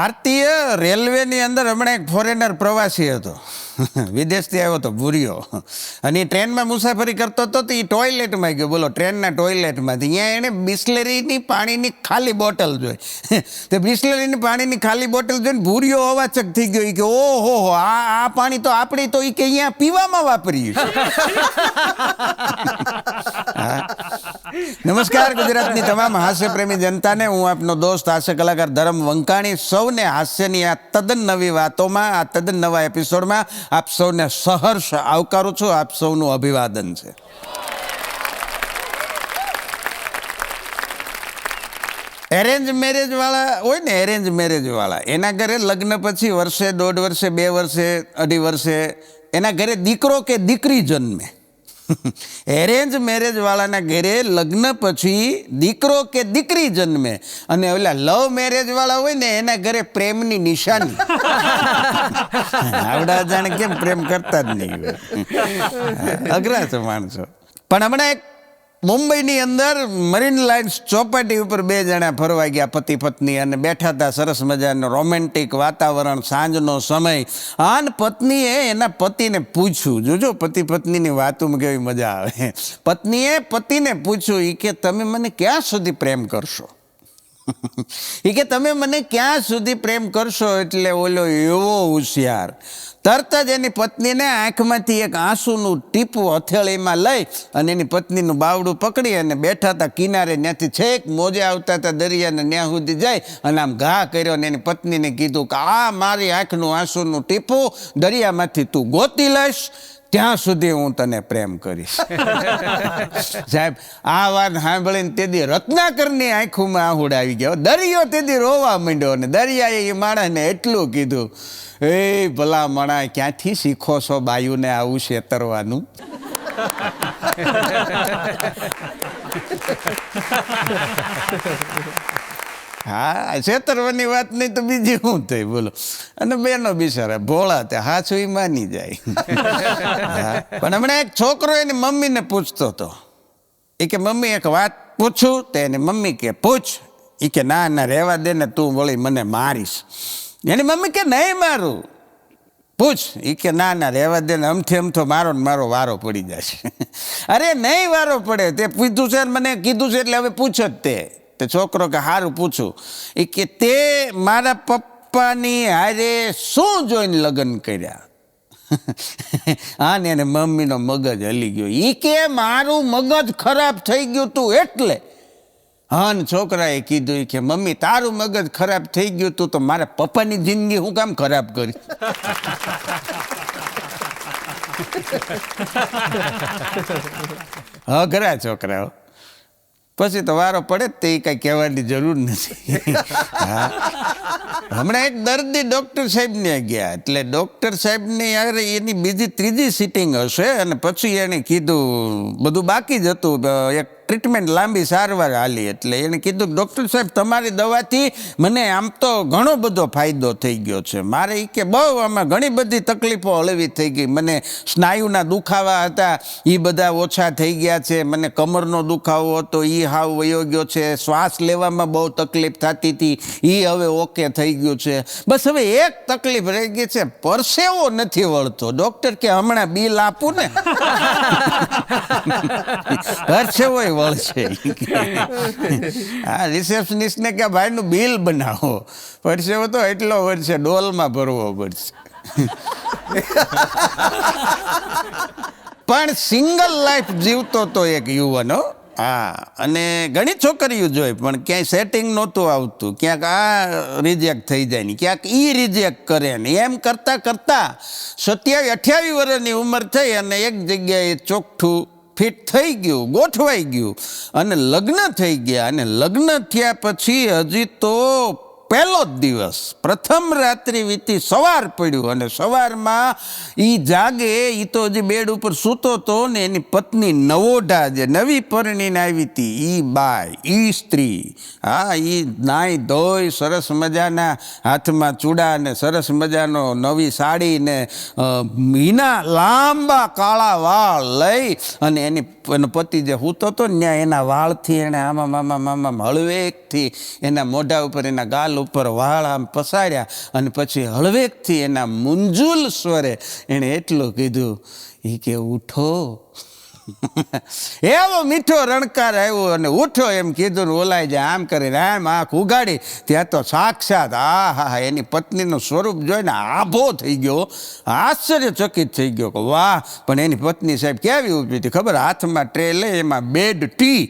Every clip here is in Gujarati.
ભારતીય રેલવેની અંદર હમણાં એક ફોરેનર પ્રવાસી હતો, વિદેશથી આવ્યો હતો ભૂરિયો, અને એ ટ્રેનમાં મુસાફરી કરતો હતો તો એ ટોયલેટમાં ગયો. બોલો, ટ્રેનના ટોયલેટમાંથી ત્યાં એણે બિસ્લેરીની પાણીની ખાલી બોટલ જોઈ. તો બિસ્લેરીની પાણીની ખાલી બોટલ જોઈને ભૂરિયો અવાચક થઈ ગયો. એ કે ઓહો, આ પાણી તો આપણી તો એ કે અહીંયા પીવામાં વાપરીએ. નમસ્કાર ગુજરાતની તમામ હાસ્યપ્રેમી જનતાને, હું આપનો દોસ્ત હાસ્ય કલાકાર ધરમ વંકાણી સૌને હાસ્યની આ તદ્દન નવી વાતોમાં, આ તદ્દન નવા એપિસોડમાં આપ સૌને સહર્ષ આવકારું છું. આપ સૌનું અભિવાદન છે. એરેન્જ મેરેજ વાળા હોય ને, એરેન્જ મેરેજ વાળા, એના ઘરે લગ્ન પછી વર્ષે, 1.5 વર્ષે, 2 વર્ષે, 2.5 વર્ષે એના ઘરે દીકરો કે દીકરી જન્મે. એરેન્જ મેરેજ વાળાના ઘરે લગ્ન પછી દીકરો કે દીકરી જન્મે, અને ઓલા લવ મેરેજ વાળા હોય ને એના ઘરે પ્રેમની નિશાની. આવડા જાણે કેમ પ્રેમ કરતા જ નહીં, અઘરા છે માણસો. પણ હમણાં એક મુંબઈની અંદર મરીન લાઇન્સ ચોપાટી ઉપર 2 જણા ફરવા ગયા, પતિ પત્ની, અને બેઠા હતા. સરસ મજાનું રોમેન્ટિક વાતાવરણ, સાંજનો સમય. અને પત્નીએ એના પતિને પૂછ્યું, જોજો પતિ પત્નીની વાતોમાં કેવી મજા આવે. પત્નીએ પતિને પૂછ્યું, એ કે તમે મને ક્યાં સુધી પ્રેમ કરશો? એ કે તમે મને ક્યાં સુધી પ્રેમ કરશો? એટલે ઓલો એવો હોશિયાર, તરત જ એની પત્નીને આંખમાંથી એક આંસુનું ટીપું હથેળીમાં લઈ અને એની પત્નીનું બાવડું પકડી અને બેઠા હતા કિનારે. ત્યાંથી છેક મોજે આવતા હતા દરિયાને, ત્યાં સુધી જાય અને આમ ઘા કર્યો અને એની પત્નીને કીધું કે આ મારી આંખનું આંસુનું ટીપું દરિયામાંથી તું ગોતી લઈશ, ત્યાં સુધી હું તને પ્રેમ કરીશ. સાહેબ, આ વાત સાંભળીને તેદી રત્નાકરની આંખોમાં આહુડ આવી ગયો. દરિયો તેદી રોવા માંડ્યો અને દરિયાએ એ માણસને એટલું કીધું, એ ભલા મણા, ક્યાંથી શીખો છો બાયુને આવું છેતરવાનું? હા, છેતરવાની વાત નહીં તો બીજી શું થઈ, બોલો. અને બેનો બિચારા ભોળા, તે હાચું એ માની જાય. પણ હમણાં એક છોકરો એની મમ્મીને પૂછતો હતો. એ કે મમ્મી એક વાત પૂછું? તો એની મમ્મી કે પૂછ. એ કે ના ના, રહેવા દે ને, તું વળી મને મારીશ. એની મમ્મી કે નહીં મારું, પૂછ. એ કે ના ના, રહેવા દે ને, અમથો મારો ને મારો વારો પડી જશે. અરે નહીં વારો પડે, તે પૂછ્યું છે, મને કીધું છે, એટલે હવે પૂછ જ તે. છોકરો કે હારું પૂછું. એ કે તે મારા પપ્પાની હારે શું જોઈને લગ્ન કર્યા? હા ને, એને મમ્મીનો મગજ હલી ગયો. એ કે મારું મગજ ખરાબ થઈ ગયું તું એટલે. હા ને, છોકરાએ કીધું કે મમ્મી તારું મગજ ખરાબ થઈ ગયું તું તો મારા પપ્પાની જિંદગી હું કામ ખરાબ કરી? હા, ઘણા છોકરાઓ પછી તો વારો પડે જ, તે કાંઈ કહેવાની જરૂર નથી. હા, હમણાં એક દર્દી ડૉક્ટર સાહેબને ગયા, એટલે ડૉક્ટર સાહેબની યાર એની બીજી 3જી સિટિંગ હશે, અને પછી એણે કીધું, બધું બાકી જ હતું, એક ટ્રીટમેન્ટ લાંબી સારવાર હાલી. એટલે એણે કીધું કે ડૉક્ટર સાહેબ તમારી દવાથી મને આમ તો ઘણો બધો ફાયદો થઈ ગયો છે. મારે એ કે બહુ આમાં ઘણી બધી તકલીફો હળવી થઈ ગઈ. મને સ્નાયુના દુખાવા હતા એ બધા ઓછા થઈ ગયા છે. મને કમરનો દુખાવો હતો એ હાવ વયો ગયો છે. શ્વાસ લેવામાં બહુ તકલીફ થતી હતી એ હવે ઓકે થઈ ગયું છે. બસ હવે એક તકલીફ રહી ગઈ છે, પરસેવો નથી વળતો. ડૉક્ટર કે હમણાં બિલ આપું ને? પરસેવો વળશે. હા, રિસેપ્શનિસ્ટને કે ભાઈનું બિલ બનાવો. પરસેવો તો એટલો વળશે, ડોલમાં ભરવો પડશે. પણ સિંગલ લાઈફ જીવતો તો એક યુવાનો. હા, અને ઘણી છોકરીઓ જોઈ પણ ક્યાંય સેટિંગ નહોતું આવતું. ક્યાંક આ રિજેક્ટ થઈ જાય ને ક્યાંક ઈ રિજેક્ટ કરે ને, એમ કરતાં કરતાં 27-28 વર્ષની ઉંમર થઈ અને એક જગ્યાએ ચોખ્ઠું ફિટ થઈ ગયું, ગોઠવાઈ ગયું અને લગ્ન થઈ ગયા. અને લગ્ન થયા પછી હજી તો પહેલો જ દિવસ, પ્રથમ રાત્રિ વીતી, સવાર પડ્યું અને સવારમાં એ જાગે, એ તો હજી બેડ ઉપર સૂતો હતો ને એની પત્ની નવોઢા જે નવી પરણીને આવી હતી એ બાઈ, એ સ્ત્રી, હા, એ નાઈ ધોઈ સરસ મજાના હાથમાં ચૂડા ને સરસ મજાનો નવી સાડી ને મીના લાંબા કાળા વાળ લઈ અને એનો પતિ જે સૂતો હતો ને ત્યાં એના વાળથી એણે આમાં હળવેકથી એના મોઢા ઉપર, એના ગાલ ઉપર વાળ આમ પસાડ્યા અને પછી હળવેકથી એના મુંજુલ સ્વરે એણે એટલું કીધું, એ કે ઉઠો. એવો મીઠો રણકાર આવ્યો અને ઉઠો એમ કીધું ને ઓલાય જાય આમ કરીને આમ આંખ ઉગાડી ત્યાં તો સાક્ષાત એની પત્નીનું સ્વરૂપ જોઈને આભો થઈ ગયો, આશ્ચર્યચકિત થઈ ગયો કે વાહ. પણ એની પત્ની સાહેબ કેવી ઊભી હતી ખબર, હાથમાં ટ્રે લઈ એમાં બેડ ટી,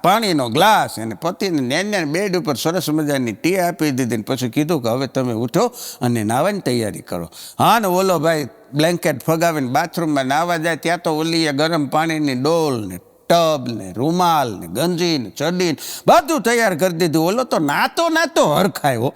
પાણીનો ગ્લાસ, અને પતિને નેને બેડ ઉપર સરસ મજાની ટી આપી દીધી ને પછી કીધું કે હવે તમે ઉઠો અને નાવાની તૈયારી કરો. હા ને ઓલો ભાઈ બ્લેન્કેટ ફગાવીને બાથરૂમમાં નાહવા જાય ત્યાં તો ઓલીએ ગરમ પાણીની ડોલ ને ટબ ને રૂમાલ ને ગંજી ને ચડી બધું તૈયાર કરી દીધું. ઓલો તો નાતો હરખાયો,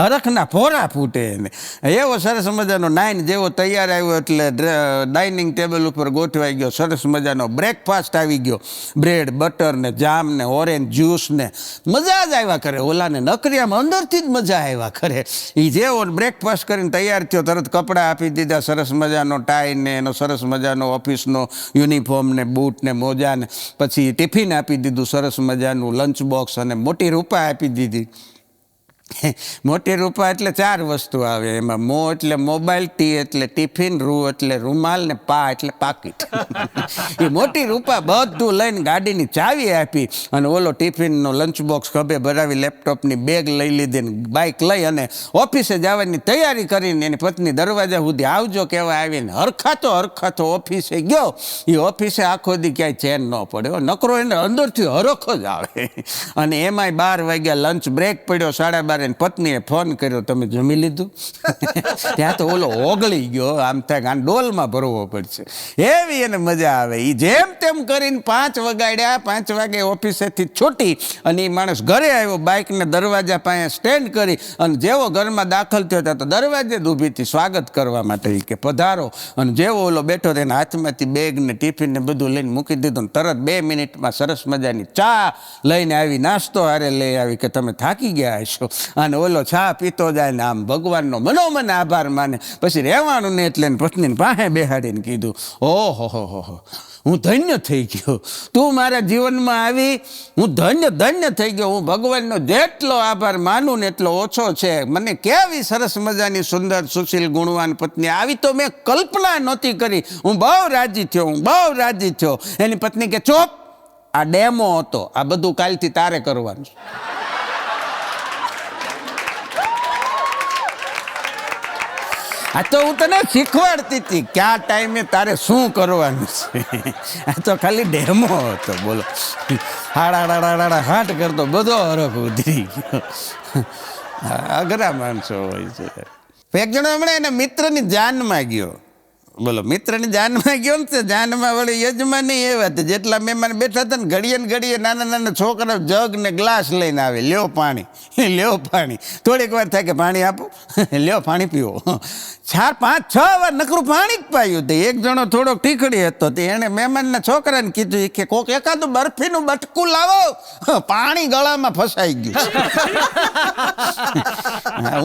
હરખના ફોરા ફૂટે એને. એવો સરસ મજાનો નાઈન જેવો તૈયાર આવ્યો એટલે ડાઇનિંગ ટેબલ ઉપર ગોઠવાઈ ગયો. સરસ મજાનો બ્રેકફાસ્ટ આવી ગયો, બ્રેડ બટર ને જામ ને ઓરેન્જ જ્યુસ ને મજા જ આવ્યા કરે. ઓલાને નકરિયામાં અંદરથી જ મજા આવ્યા કરે. એ જેવો બ્રેકફાસ્ટ કરીને તૈયાર થયો તરત કપડાં આપી દીધા, સરસ મજાનો ટાઈ ને એનો સરસ મજાનો ઓફિસનો યુનિફોર્મ ને બૂટ ને મોજા ને પછી ટિફિન આપી દીધું સરસ મજાનું લંચ બોક્સ અને મોટી રૂપા આપી દીધી. મોટી રૂપા એટલે 4 વસ્તુ આવે એમાં. મો એટલે મોબાઈલ, ટી એટલે ટિફિન, રૂ એટલે રૂમાલ ને પા એટલે પાકીટ. એ મોટી રૂપા બધું લઈને ગાડીની ચાવી આપી અને ઓલો ટિફિનનો લંચ બોક્સ ખભે ભરાવી લેપટોપની બેગ લઈ લીધી ને બાઇક લઈ અને ઓફિસે જવાની તૈયારી કરીને એની પત્ની દરવાજા સુધી આવજો કહેવા આવીને હરખાતો ઓફિસે ગયો. એ ઓફિસે આખો દી ક્યાંય ચેન ન પડ્યો, નકરો એને અંદરથી હરખો જ આવે. અને એમાંય 12 વાગ્યા લંચ બ્રેક પડ્યો, 12:30 પત્નીએ ફોન કર્યો, તમે જમી લીધું? ત્યાં તો ઓલો ઓગળી ગયો, આમ થાય કે ડોલમાં ભરવો પડશે એવી એને મજા આવે. એ જેમ તેમ કરીને 5 વગાડ્યા. 5 વાગે ઓફિસેથી છૂટી અને એ માણસ ઘરે આવ્યો, બાઇકને દરવાજા પાસે સ્ટેન્ડ કરી અને જેવો ઘરમાં દાખલ થયો ત્યાં તો દરવાજે જ ઊભી હતી સ્વાગત કરવા માટે કે પધારો. અને જેવો ઓલો બેઠો તેના હાથમાંથી બેગ ને ટિફિન ને બધું લઈને મૂકી દીધું. તરત 2 મિનિટમાં સરસ મજાની ચા લઈને આવી, નાસ્તો હારે લઈ આવી કે તમે થાકી ગયા હશો. અને ઓલો ચા પીતો જાય ને આમ ભગવાનનો મનોમન આભાર માને. પછી રહેવાનું ને એટલે પત્નીને પાસે બેહાડીને કીધું, ઓહો હું ધન્ય થઈ ગયો, તું મારા જીવનમાં આવી, હું ધન્ય થઈ ગયો. હું ભગવાનનો જેટલો આભાર માનું ને એટલો ઓછો છે. મને કેવી સરસ મજાની સુંદર સુશીલ ગુણવાન પત્ની આવી તો મેં કલ્પના નહોતી કરી. હું બહુ રાજી થયો. એની પત્ની કે ચોપ, આ ડેમો હતો, આ બધું કાલથી તારે કરવાનું. આ તો હું તને શીખવાડતી હતી ક્યાં ટાઈમે તારે શું કરવાનું છે. આ તો ખાલી ડેમો હતો. બોલો, હાટ કરતો બધો હરખ ઉતરી ગયો. અઘરા માણસો હોય છે. એક જણો હમણાં એના મિત્રની જાનમાં ગયો. બોલો, મિત્રની જાનમાં ગયો ને જાનમાં વળી યજમાની એવા હતા, જેટલા મહેમાન બેઠા હતા ને ઘડીએ નાના છોકરા જગ ને ગ્લાસ લઈને આવે, લ્યો પાણી. થોડીક વાર થાય કે પાણી આપો, લ્યો પાણી પીવો. 4-5-6 વાર નકરું પાણી જ પાયું. તો એક જણો થોડોક ટીખડી હતો, તે એણે મહેમાનના છોકરાને કીધું કે કોક એકાદું બરફીનું બટકું લાવો, પાણી ગળામાં ફસાઈ ગયું.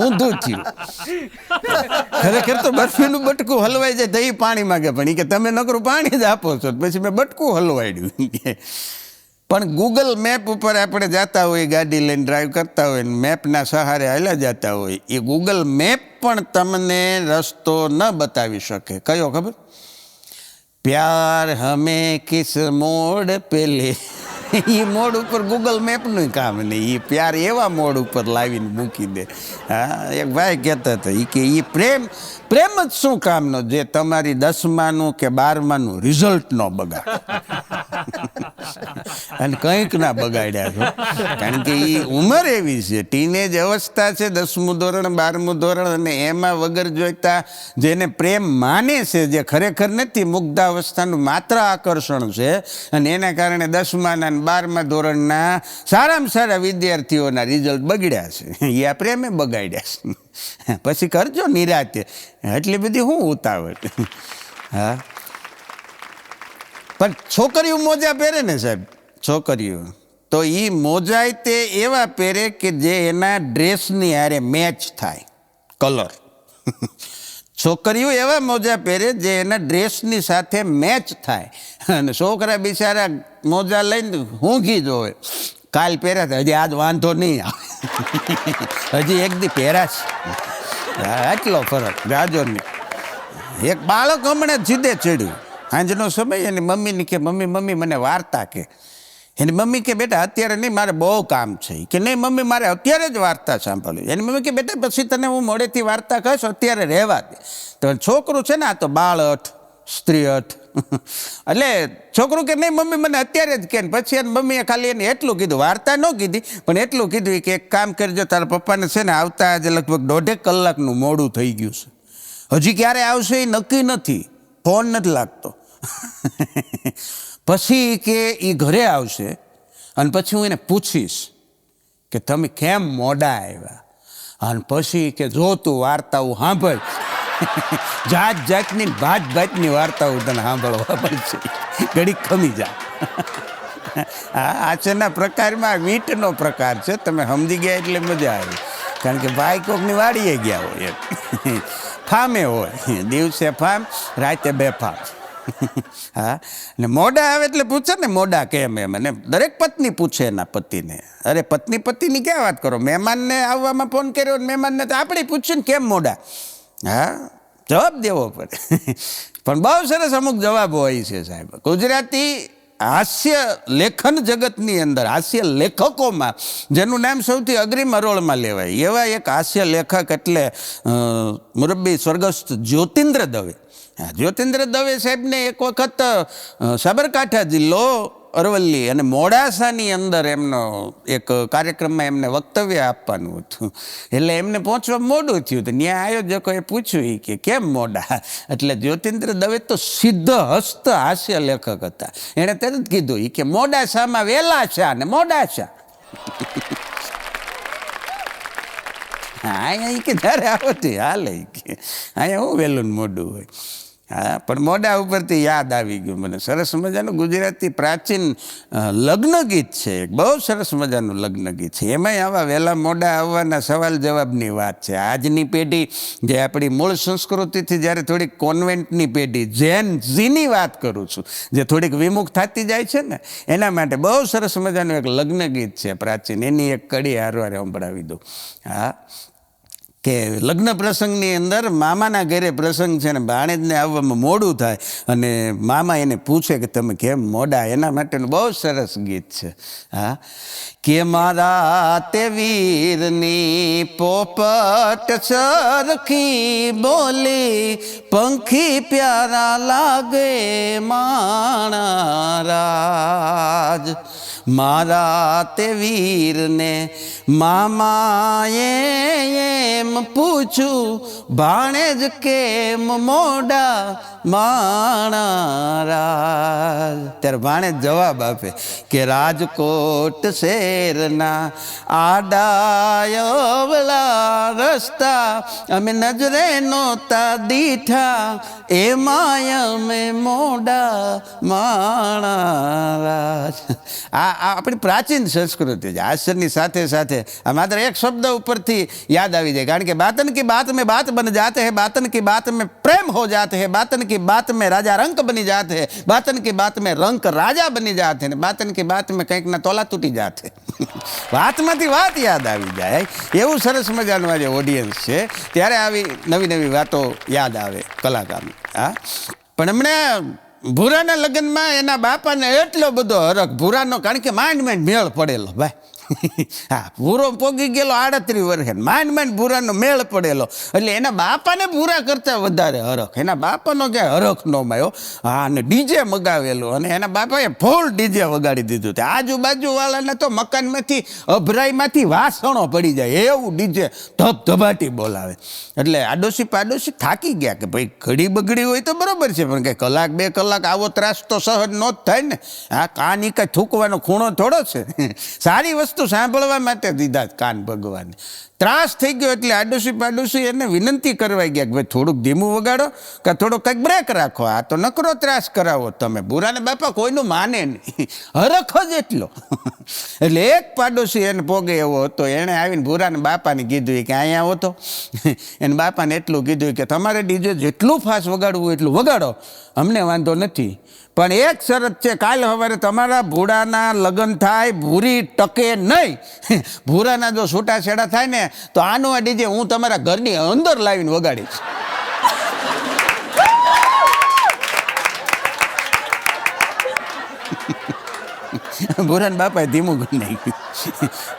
ઊંધું થયું. ખરેખર તો બરફીનું બટકું હલવાઈ જાય તો એ પાણી માગે, પણ એ કે તમે નકરું પાણી જ આપો છો. પછી મેં બટકું હલવાડ્યું. પણ ગૂગલ મેપ ઉપર આપણે જતા હોય, ગાડી લઈને ડ્રાઈવ કરતા હોય ને મેપના સહારે હાલ્યા જતા હોય, એ ગૂગલ મેપ પણ તમને રસ્તો ન બતાવી શકે. કયો ખબર? પ્યાર હમે કિસ મોડ પે લે. એ મોડ ઉપર ગૂગલ મેપનું કામ નહીં. એ પ્યાર એવા મોડ ઉપર લાવીને મૂકી દે. હા, એક ભાઈ કહેતા હતા એ કે એ પ્રેમ જ શું કામનો જે તમારી 10માનું કે 12માનું રિઝલ્ટ ન બગાડે. અને કંઈક ના બગાડ્યા છો, કારણ કે એ ઉંમર એવી છે, ટીનેજ અવસ્થા છે, 10મું ધોરણ 12મું ધોરણ, અને એમાં વગર જોઈતા જેને પ્રેમ માને છે, જે ખરેખર નથી, મુગ્ધાવસ્થાનું માત્ર આકર્ષણ છે, અને એના કારણે 10માના 12મા ધોરણના સારામાં સારા વિદ્યાર્થીઓના રિઝલ્ટ બગડ્યા છે. એ આ પ્રેમે બગાડ્યા છે. પછી કરજો નિરાતે, એટલી બધી શું ઉતાવળ. હા, પણ છોકરીઓ મોજા પહેરે ને સાહેબ, છોકરીઓ તો એ મોજાય તે એવા પહેરે કે જે એના ડ્રેસની હારે મેચ થાય, કલર. છોકરીઓ એવા મોજા પહેરે જે એના ડ્રેસની સાથે મેચ થાય. અને છોકરા બિચારા મોજા લઈને ઊંઘી જોવે, કાલ પહેર્યા હતા, હજી આજ વાંધો નહીં આવે, હજી એક દી પહેરાશ. એટલો ફરક ગાજો નહીં. એક બાળક હમણાં જીદે ચડ્યું, સાંજનો સમય, એની મમ્મીની કે મમ્મી મને વાર્તા કે. એની મમ્મી કે બેટા અત્યારે નહીં, મારે બહુ કામ છે. કે નહીં મમ્મી મારે અત્યારે જ વાર્તા સાંભળવી. એની મમ્મી કે બેટા પછી તને હું મોડેથી વાર્તા કહીશ, અત્યારે રહેવા દે. તો છોકરું છે ને આ તો બાળ અઠ સ્ત્રી અઠ એટલે છોકરું કે નહીં મમ્મી મને અત્યારે જ કે. પછી એની મમ્મીએ ખાલી એને એટલું કીધું, વાર્તા ન કીધી પણ એટલું કીધું કે એક કામ કરજો, તારા પપ્પાને છે ને આવતા આજે લગભગ 1.5 કલાકનું મોડું થઈ ગયું છે, હજી ક્યારે આવશે એ નક્કી નથી, ફોન નથી લાગતો. પછી કે એ ઘરે આવશે અને પછી હું એને પૂછીશ કે તમે કેમ મોડા આવ્યા, અને પછી કે જો તું વાર્તાઓ સાંભળ, જાત જાતની ભાતની વાર્તાઓ તને સાંભળવા પડશે, ઘડીક ખમી જા. આ છેના પ્રકારમાં વીંટનો પ્રકાર છે, તમે સમજી ગયા એટલે મજા આવી. કારણ કે ભાઈ કોકની વાડીએ ગયા હોય, ફામે હોય, દિવસે ફામ રાતે બેફામ. હા, ને મોડા આવે એટલે પૂછે ને મોડા કેમ એમ, અને દરેક પત્ની પૂછે એના પતિને. અરે પતિની ક્યાં વાત કરો, મહેમાનને આવવામાં ફોન કર્યો, મહેમાનને તો આપણે પૂછ્યું ને કેમ મોડા. હા, જવાબ દેવો પડે. પણ બહુ સરસ અમુક જવાબ હોય છે સાહેબ. ગુજરાતી હાસ્ય લેખન જગતની અંદર હાસ્ય લેખકોમાં જેનું નામ સૌથી અગ્રીમ હરોળમાં લેવાય એવા એક હાસ્ય લેખક એટલે મુરબ્બી સ્વર્ગસ્થ જ્યોતિન્દ્ર દવે. જ્યોતિન્દ્ર દવે સાહેબને એક વખત સાબરકાંઠા જિલ્લો અરવલ્લી અને મોડાસાની અંદર એમનો એક કાર્યક્રમમાં એમને વક્તવ્ય આપવાનું હતું, એટલે એમને પહોંચવા મોડું થયું. તો ત્યાં આયોજકોએ પૂછ્યું કે કેમ મોડા, એટલે જ્યોતિન્દ્ર દવે તો સિદ્ધ હસ્ત હાસ્ય લેખક હતા, એણે તરત કીધું કે મોડાસામાં વેલા છે ને મોડાસા. અહીંયા કે જ્યારે આવતી હાલે કે અહીંયા હું વહેલું મોડું હોય. હા, પણ મોડા ઉપરથી યાદ આવી ગયું મને, સરસ મજાનું ગુજરાતી પ્રાચીન લગ્ન ગીત છે, બહુ સરસ મજાનું લગ્ન ગીત છે. એમાંય આવા વહેલા મોડા આવવાના સવાલ જવાબની વાત છે. આજની પેઢી જે આપણી મૂળ સંસ્કૃતિથી જ્યારે થોડીક કોન્વેન્ટની પેઢી જેન ઝીની વાત કરું છું, જે થોડીક વિમુખ થતી જાય છે ને, એના માટે બહુ સરસ મજાનું એક લગ્ન ગીત છે પ્રાચીન, એની એક કડી હારવારે સંભળાવી દઉં. હા, કે લગ્ન પ્રસંગની અંદર મામાના ઘરે પ્રસંગ છે ને ભાણેજને આવવામાં મોડું થાય અને મામા એને પૂછે કે તમે કેમ મોડા, એના માટેનું બહુ સરસ ગીત છે. હા, કે મારા તે વીરની પોપટ સરખી બોલી, પંખી પ્યારા લાગે માણા રાજ. મારા તે વીરને મામાએ એમ પૂછું, ભાણેજ કેમ મોડા માણા રાજ. ત્યારે ભાણેજ જવાબ આપે કે રાજકોટ શહેરના આડાયવલા રસ્તા અમે નજરે નહોતા દીઠા, એમાંય અમે મોડા માણા રાજ. આ આપણી પ્રાચીન સંસ્કૃતિ છે. હાસ્યની સાથે સાથે આ માત્ર એક શબ્દ ઉપરથી યાદ આવી જાય, કારણ કે બાતન કી બાત में बात बन जाते हैं, बातन की बात में प्रेम हो जाते हैं, बातन की बात में राजा रंक बनी जाते हैं, बातन की बात में रंक राजा बनी जाते हैं, बातन की बात में કંઈક ના તોલા તૂટી જાતે. વાતમાંથી વાત યાદ આવી જાય એવું સરસ મજાનું આજે ઓડિયન્સ છે, ત્યારે આવી નવી નવી વાતો યાદ આવે કલાકારની. હા, પણ એમણે ભૂરાના લગ્નમાં એના બાપાને એટલો બધો હરખ ભૂરાનો, કારણ કે માંડ મેળ પડેલો ભાઈ. હા, ભૂરો પોગી ગયેલો 38 વર્ષે, માંડ ભૂરાનો મેળ પડેલો, એટલે એના બાપાને ભૂરા કરતા વધારે હરખ. એના બાપાનો ક્યાંય હરખ ન માયો. હા, અને ડીજે મગાવેલું, અને એના બાપાએ ફૂલ ડીજે વગાડી દીધું. તે આજુબાજુવાળાને તો મકાનમાંથી અભરાઈમાંથી વાસણો પડી જાય એવું ડીજે ધબધબાટી બોલાવે. એટલે આડોશી પાડોશી થાકી ગયા કે ભાઈ ઘડી બગડી હોય તો બરોબર છે, પણ કંઈ કલાક 2 કલાક આવો ત્રાસ તો સહજ ન જ થાય ને. હા, કાન ઈ કાંઈ થૂકવાનો ખૂણો થોડો છે. સારી વસ્તુ સાંભળવા માટે દીધા કાન ભગવાને. ત્રાસ થઈ ગયો એટલે પાડોશી એને વિનંતી કરવા ગયા કે ભાઈ થોડુંક ધીમું વગાડો કે થોડોક કંઈક બ્રેક રાખો, આ તો નકરો ત્રાસ કરાવો તમે. ભૂરાને બાપા કોઈનું માને નહીં, હરખ જ એટલો. એટલે એક પાડોશી એને પોગે એવો હતો, એણે આવીને ભૂરાને બાપાને કીધું કે અહીંયા આવો તો. એને બાપાને એટલું કીધું કે તમારે ડીજે જેટલું ફાસ્ટ વગાડવું એટલું વગાડો, અમને વાંધો નથી, પણ એક શરત છે, કાલ સવારે તમારા ભૂરાના લગ્ન થાય, ભૂરી ટકે નહીં. ભૂરાના જો છૂટાછેડા થાય ને તો આનું આ ડીજે હું તમારા ઘરની અંદર લાવીને વગાડીશ. ભૂરાના બાપાએ ધીમું કરી નાખ્યું,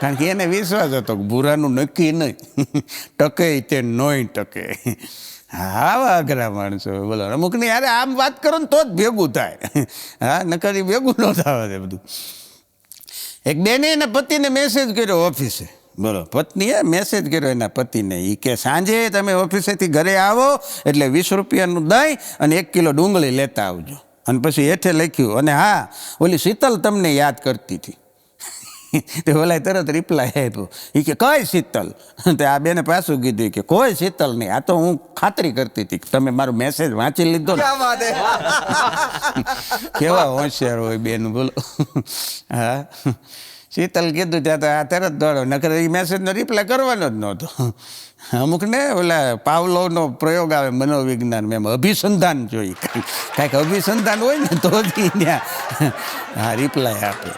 કારણ કે એને વિશ્વાસ હતો કે ભૂરાનું નક્કી નહીં, ટકે તે નોય ટકે. આવા અઘરા માણસો, બોલો. અમુક ને યાર આમ વાત કરો ને તો જ ભેગું થાય, હા, નકર ભેગું ન થવા દે બધું. એક બેને એના પતિને મેસેજ કર્યો ઓફિસે, બોલો. પત્નીએ મેસેજ કર્યો એના પતિને, એ કે સાંજે તમે ઓફિસેથી ઘરે આવો એટલે 20 રૂપિયાનું દહીં અને 1 કિલો ડુંગળી લેતા આવજો. અને પછી હેઠે લખ્યું, અને હા, ઓલી શીતલ તમને યાદ કરતી હતી. તે ઓલાએ તરત રિપ્લાય આપ્યો, એ કે કઈ શીતલ? તે આ બેને પાછું કીધું કે કોઈ શીતલ નહીં, આ તો હું ખાતરી કરતી હતી કે તમે મારો મેસેજ વાંચી લીધો ને. કેવા હોશિયાર હોય બેન, બોલો. હા, શીતલ કીધું ત્યાં તો આ તરત દોડો, નકર એ મેસેજનો રિપ્લાય કરવાનો જ નહોતો. અમુકને ઓલા પાવલોનો પ્રયોગ આવે મનોવિજ્ઞાન, એમ અભિસંધાન જોઈ, કાંઈક અભિસંધાન હોય ને તો જ ત્યાં હા રિપ્લાય આપે.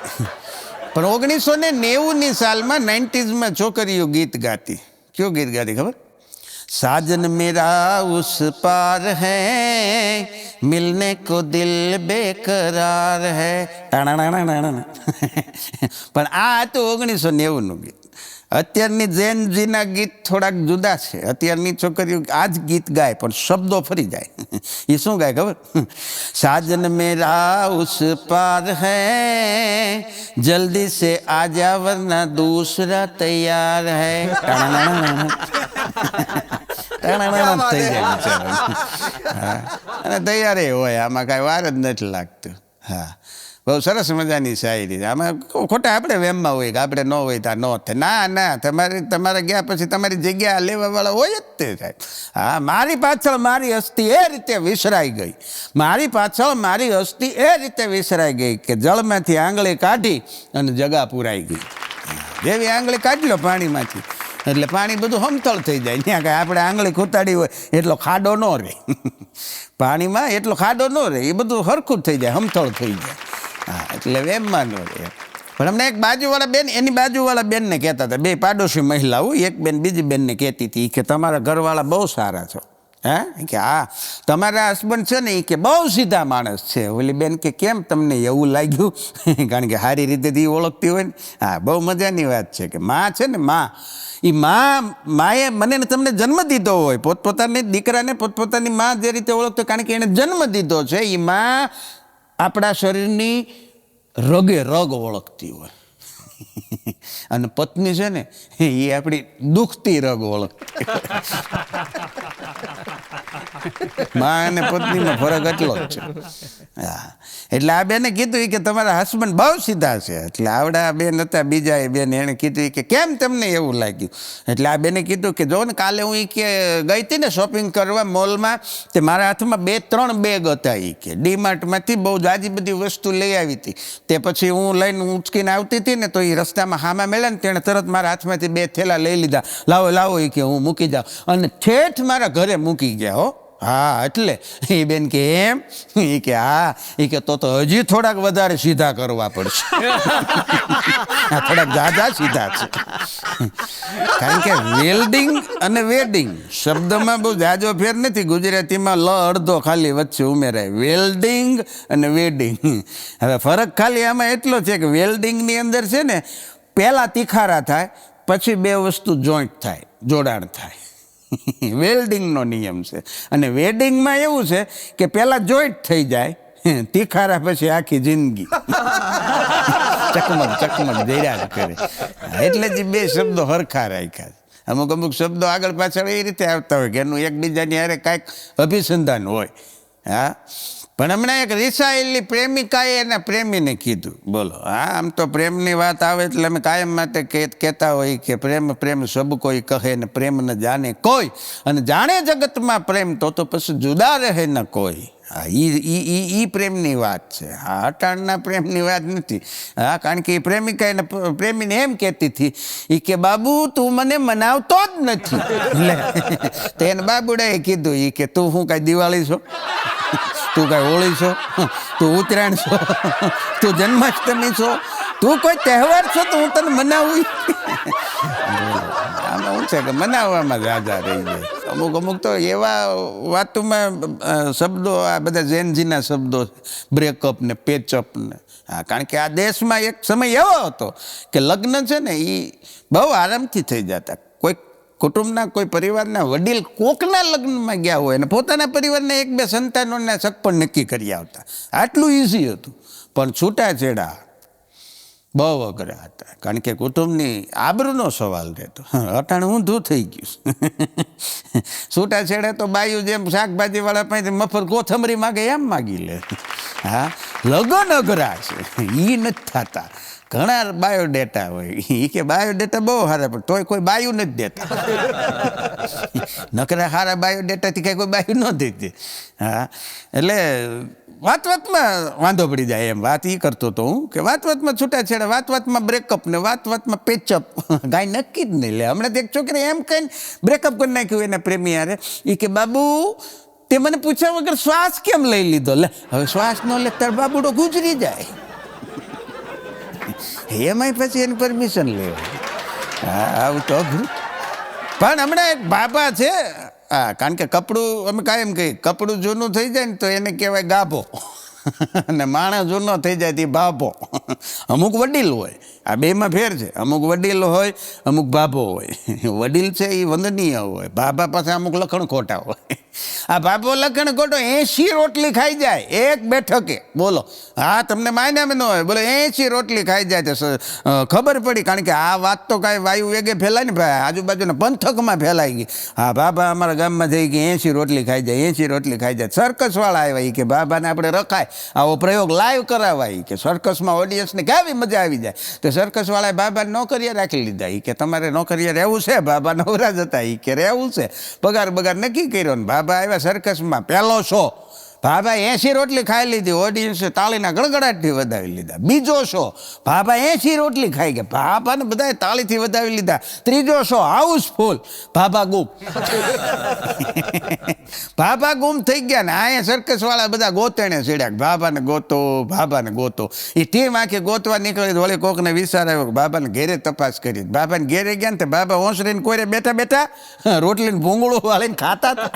પણ 1990ની સાલમાં 90s છોકરીઓ ગીત ગાતી. કયું ગીત ગાતી ખબર? સાજન મેરા ઉસ પાર હૈ, મિલને કો દિલ બેકરાર હૈ. પણ આ હતું 1990નું ગીત. અત્યારની જેન જીના ગીત થોડાક જુદા છે. અત્યારની છોકરીઓ આ જ ગીત ગાય પણ શબ્દો ફરી જાય. એ શું ગાય ખબર? સાજન મેરા ઉસ પાર હૈ, જલ્દી સે આજા વરના દૂસરા તૈયાર હૈ. થઈ જાય બિચારા. અને તૈયાર હોય, આમાં કાંઈ વાર જ નથી લાગતું. હા, બહુ સરસ મજાની શાયરી. આમાં ખોટા આપણે વેમમાં હોય કે આપણે ન હોય ત્યાં ન થાય. ના, તમારે ગયા પછી તમારી જગ્યા લેવાવાળા હોય જ તે સાહેબ. હા, મારી પાછળ મારી હસ્તી એ રીતે વિસરાઈ ગઈ, મારી પાછળ મારી હસ્તી એ રીતે વિસરાઈ ગઈ કે જળમાંથી આંગળી કાઢી અને જગા પુરાઈ ગઈ. જેવી આંગળી કાઢી લો પાણીમાંથી એટલે પાણી બધું સમતળ થઈ જાય. ત્યાં કાંઈ આપણે આંગળી ખૂતાડી હોય એટલો ખાડો ન રહે, પાણીમાં એટલો ખાડો ન રહે, એ બધું સરખું જ થઈ જાય, સમતળ થઈ જાય. હા, એટલે વેમમાં ન રહે. પણ અમને એક બાજુવાળા બેન એની બાજુવાળા બેનને કહેતા હતા, બે પાડોશી મહિલાઓ, એક બેન બીજી બેનને કહેતી હતી કે તમારા ઘરવાળા બહુ સારા છો. હે કે હા, તમારા હસબન્ડ છે ને એ કે બહુ સીધા માણસ છે. ઓલી બેન કે કેમ તમને એવું લાગ્યું? કારણ કે સારી રીતે ઓળખતી હોય ને. હા, બહુ મજાની વાત છે કે માં છે ને, માએ મને તમને જન્મ દીધો હોય, પોતપોતાની દીકરાને પોતપોતાની માં જે રીતે ઓળખતો, કારણ કે એને જન્મ દીધો છે, એ માં આપણા શરીરની રગે રગ ઓળખતી હોય. અને પત્ની છે ને એ આપણી દુખતી રગ ઓળખતી. માં અને પત્નીમાં ફરક એટલો જ છે. હા, એટલે આ બેને કીધું કે તમારા હસબન્ડ બહુ સીધા છે. એટલે આવડા બેન હતા બીજા એ બેન, એણે કીધું કે કેમ તમને એવું લાગ્યું? એટલે આ બેને કીધું કે જો ને કાલે હું કે ગઈ હતી ને શોપિંગ કરવા મોલમાં, તે મારા હાથમાં 2-3 બેગ હતા. એ કે ડીમાર્ટમાંથી બહુ જાજી બધી વસ્તુ લઈ આવી હતી. તે પછી હું લઈને ઉંચકીને આવતી હતી ને તો એ રસ્તામાં હામાં મળ્યા ને તેણે તરત મારા હાથમાંથી 2 થેલા લઈ લીધા. લાવો એ કે હું મૂકી જાઉં, અને ઠેઠ મારા ઘરે મૂકી ગયા. હો હા, એટલે એ બેન કે એમ? એ કે હા, એ કે તો હજી થોડાક વધારે સીધા કરવા પડશે. થોડાક જાજા સીધા છે. કારણ કે વેલ્ડિંગ અને વેડિંગ શબ્દમાં બહુ જાજો ફેર નથી. ગુજરાતીમાં લ અડધો ખાલી વચ્ચે ઉમેરાય, વેલ્ડિંગ અને વેડિંગ. હવે ફરક ખાલી આમાં એટલો છે કે વેલ્ડિંગની અંદર છે ને પહેલાં તિખારા થાય, પછી 2 વસ્તુ જોઈન્ટ થાય, જોડાણ થાય. વેલ્ડિંગનો નિયમ છે. અને વેડિંગમાં એવું છે કે પહેલાં જોઈન્ટ થઈ જાય, તિખારા પછી આખી જિંદગી ચકમક જર્યા કરે. એટલે જ 2 શબ્દો હરખા રાખ્યા. અમુક શબ્દો આગળ પાછળ એ રીતે આવતા હોય કે એનું એકબીજાની હારે કાંઈક અભિસંધાન હોય. હા, પણ હમણાં એક રિસાયેલી પ્રેમિકાએ એના પ્રેમીને કીધું, બોલો. હા, આમ તો પ્રેમની વાત આવે એટલે અમે કાયમ માટે કહેતા હોય કે પ્રેમ પ્રેમ સબ કોઈ કહે ને પ્રેમ ન જાણે કોઈ, અને જાણે જગતમાં પ્રેમ તો પછી જુદા રહે ન કોઈ. હા, ઈ પ્રેમની વાત છે. હા, અટાણના પ્રેમની વાત નથી. હા, કારણ કે એ પ્રેમિકા એને પ્રેમીને એમ કહેતી હતી, એ કે બાબુ તું મને મનાવતો જ નથી. લે, તો એને બાબુડાએ કીધું, એ કે તું શું કાંઈ દિવાળી છો, તું કાંઈ હોળી છો, તું ઉત્તરાયણ છો, તું જન્માષ્ટમી છો, તું કોઈ તહેવાર છો તો હું તને મનાવું. આમાં શું છે કે મનાવવામાં જ આધાર રહી જાય. અમુક તો એવા વાતોમાં શબ્દો, આ બધા ઝેનજીના શબ્દો, બ્રેકઅપ ને પેચઅપ ને. હા, કારણ કે આ દેશમાં એક સમય એવો હતો કે લગ્ન છે ને એ બહુ આરામથી થઈ જતા. કોઈ કુટુંબના કોઈ પરિવારના વડીલ કોકના લગ્નમાં ગયા હોય અને પોતાના પરિવારના 1-2 સંતાનોના સગપણ નક્કી કરી આવતા. આટલું ઇઝી હતું. પણ છૂટાછેડા બહુ અઘરા હતા, કારણ કે કુટુંબની આબરૂનો સવાલ રહેતો. અટાણે ઊંધું થઈ ગયું. છૂટાછેડે તો બાયું જેમ શાકભાજીવાળા પાસે મફત કોથમરી માગે એમ માગી લે. હા, લગ્ન અઘરા છે, એ નથી થતા. ઘણા બાયોડેટા હોય, એ કે બાયોડેટા બહુ સારા, પણ તોય કોઈ બાયું નથી દેતા. નકરા સારા બાયોડેટાથી કાંઈ કોઈ બાયું ન દેતી. હા, એટલે વાતમાં વાંધો પડી જાય એમ વાત એ કરતો હતો હું, કે વાતમાં છૂટાછેડા, વાતમાં બ્રેકઅપ ને વાતમાં પેચઅપ. કાંઈ નક્કી જ નહીં લે. હમણાં એક છોકરી એમ કહીને બ્રેકઅપ કરી નાખ્યું એના પ્રેમી યારે. એ કે બાબુ તે મને પૂછ્યા વગર શ્વાસ કેમ લઈ લીધો? લે, હવે શ્વાસ ન લે તાર બાબુડો ગુજરી જાય. એમાંય પછી એની પરમિશન લેવાય. હા, આવું તો અઘરું. પણ હમણાં એક બાબા છે, હા, કારણ કે કપડું અમે કાયમ કહીએ, કપડું જૂનું થઈ જાય ને તો એને કહેવાય ગાભો, અને માણસ જૂનો થઈ જાય તે ભાભો. અમુક વડીલ હોય, આ બેમાં ફેર છે. અમુક વડીલ હોય, અમુક ભાભો હોય. વડીલ છે એ વંદનીય હોય, ભાભા પાસે અમુક લખણ ખોટા હોય. આ ભાભો લખણ ખોટો 80 રોટલી ખાઈ જાય એક બેઠકે, બોલો. હા, તમને માયનામે ન હોય, બોલો 80 રોટલી ખાઈ જાય. તો ખબર પડી, કારણ કે આ વાત તો કાંઈ વાયુ વેગે ફેલાય ને ભાઈ, આજુબાજુના પંથકમાં ફેલાઈ ગઈ. હા, બાબા અમારા ગામમાં જઈ કે 80 રોટલી ખાઈ જાય, 80 રોટલી ખાઈ જાય. સર્કસવાળા આવ્યા કે બાબાને આપણે રખાય, આવો પ્રયોગ લાઈવ કરાવાય કે સર્કસમાં ઓડિયન્સને કેવી મજા આવી જાય. તો સર્કસવાળાએ બાબાને નોકરિયા રાખી લીધા. એ કે તમારે નોકરિયા રહેવું છે? બાબા નવરા જ હતા. એ કે રહેવું છે. પગાર નક્કી કર્યો ને બાબા આવ્યા સર્કસમાં. પહેલો શો, બાબા 80 રોટલી ખાઈ લીધી, ઓડિયન્સે તાળીના ગડગડાટથી વધાવી લીધા. બીજો શો, બાબા 80 રોટલી ખાઈ ગયા, બાબાને બધાએ તાળીથી વધાવી લીધા. ત્રીજો શો હાઉસફુલ, બાબા ગુમ. બાબા ગુમ થઈ ગયા ને અહીંયા સર્કસવાળા બધા ગોતેણે ચડ્યા, બાબાને ગોતો, બાબાને ગોતો. એ ટીમ આખી ગોતવા નીકળી. વળી કોકને વિચાર આવ્યો કે બાબાને ઘેરે તપાસ કરી. બાબાને ઘેરે ગયા ને તો બાબા ઓસરીને કોઈને બેઠા રોટલીને ભૂંગળું વાળીને ખાતા હતા.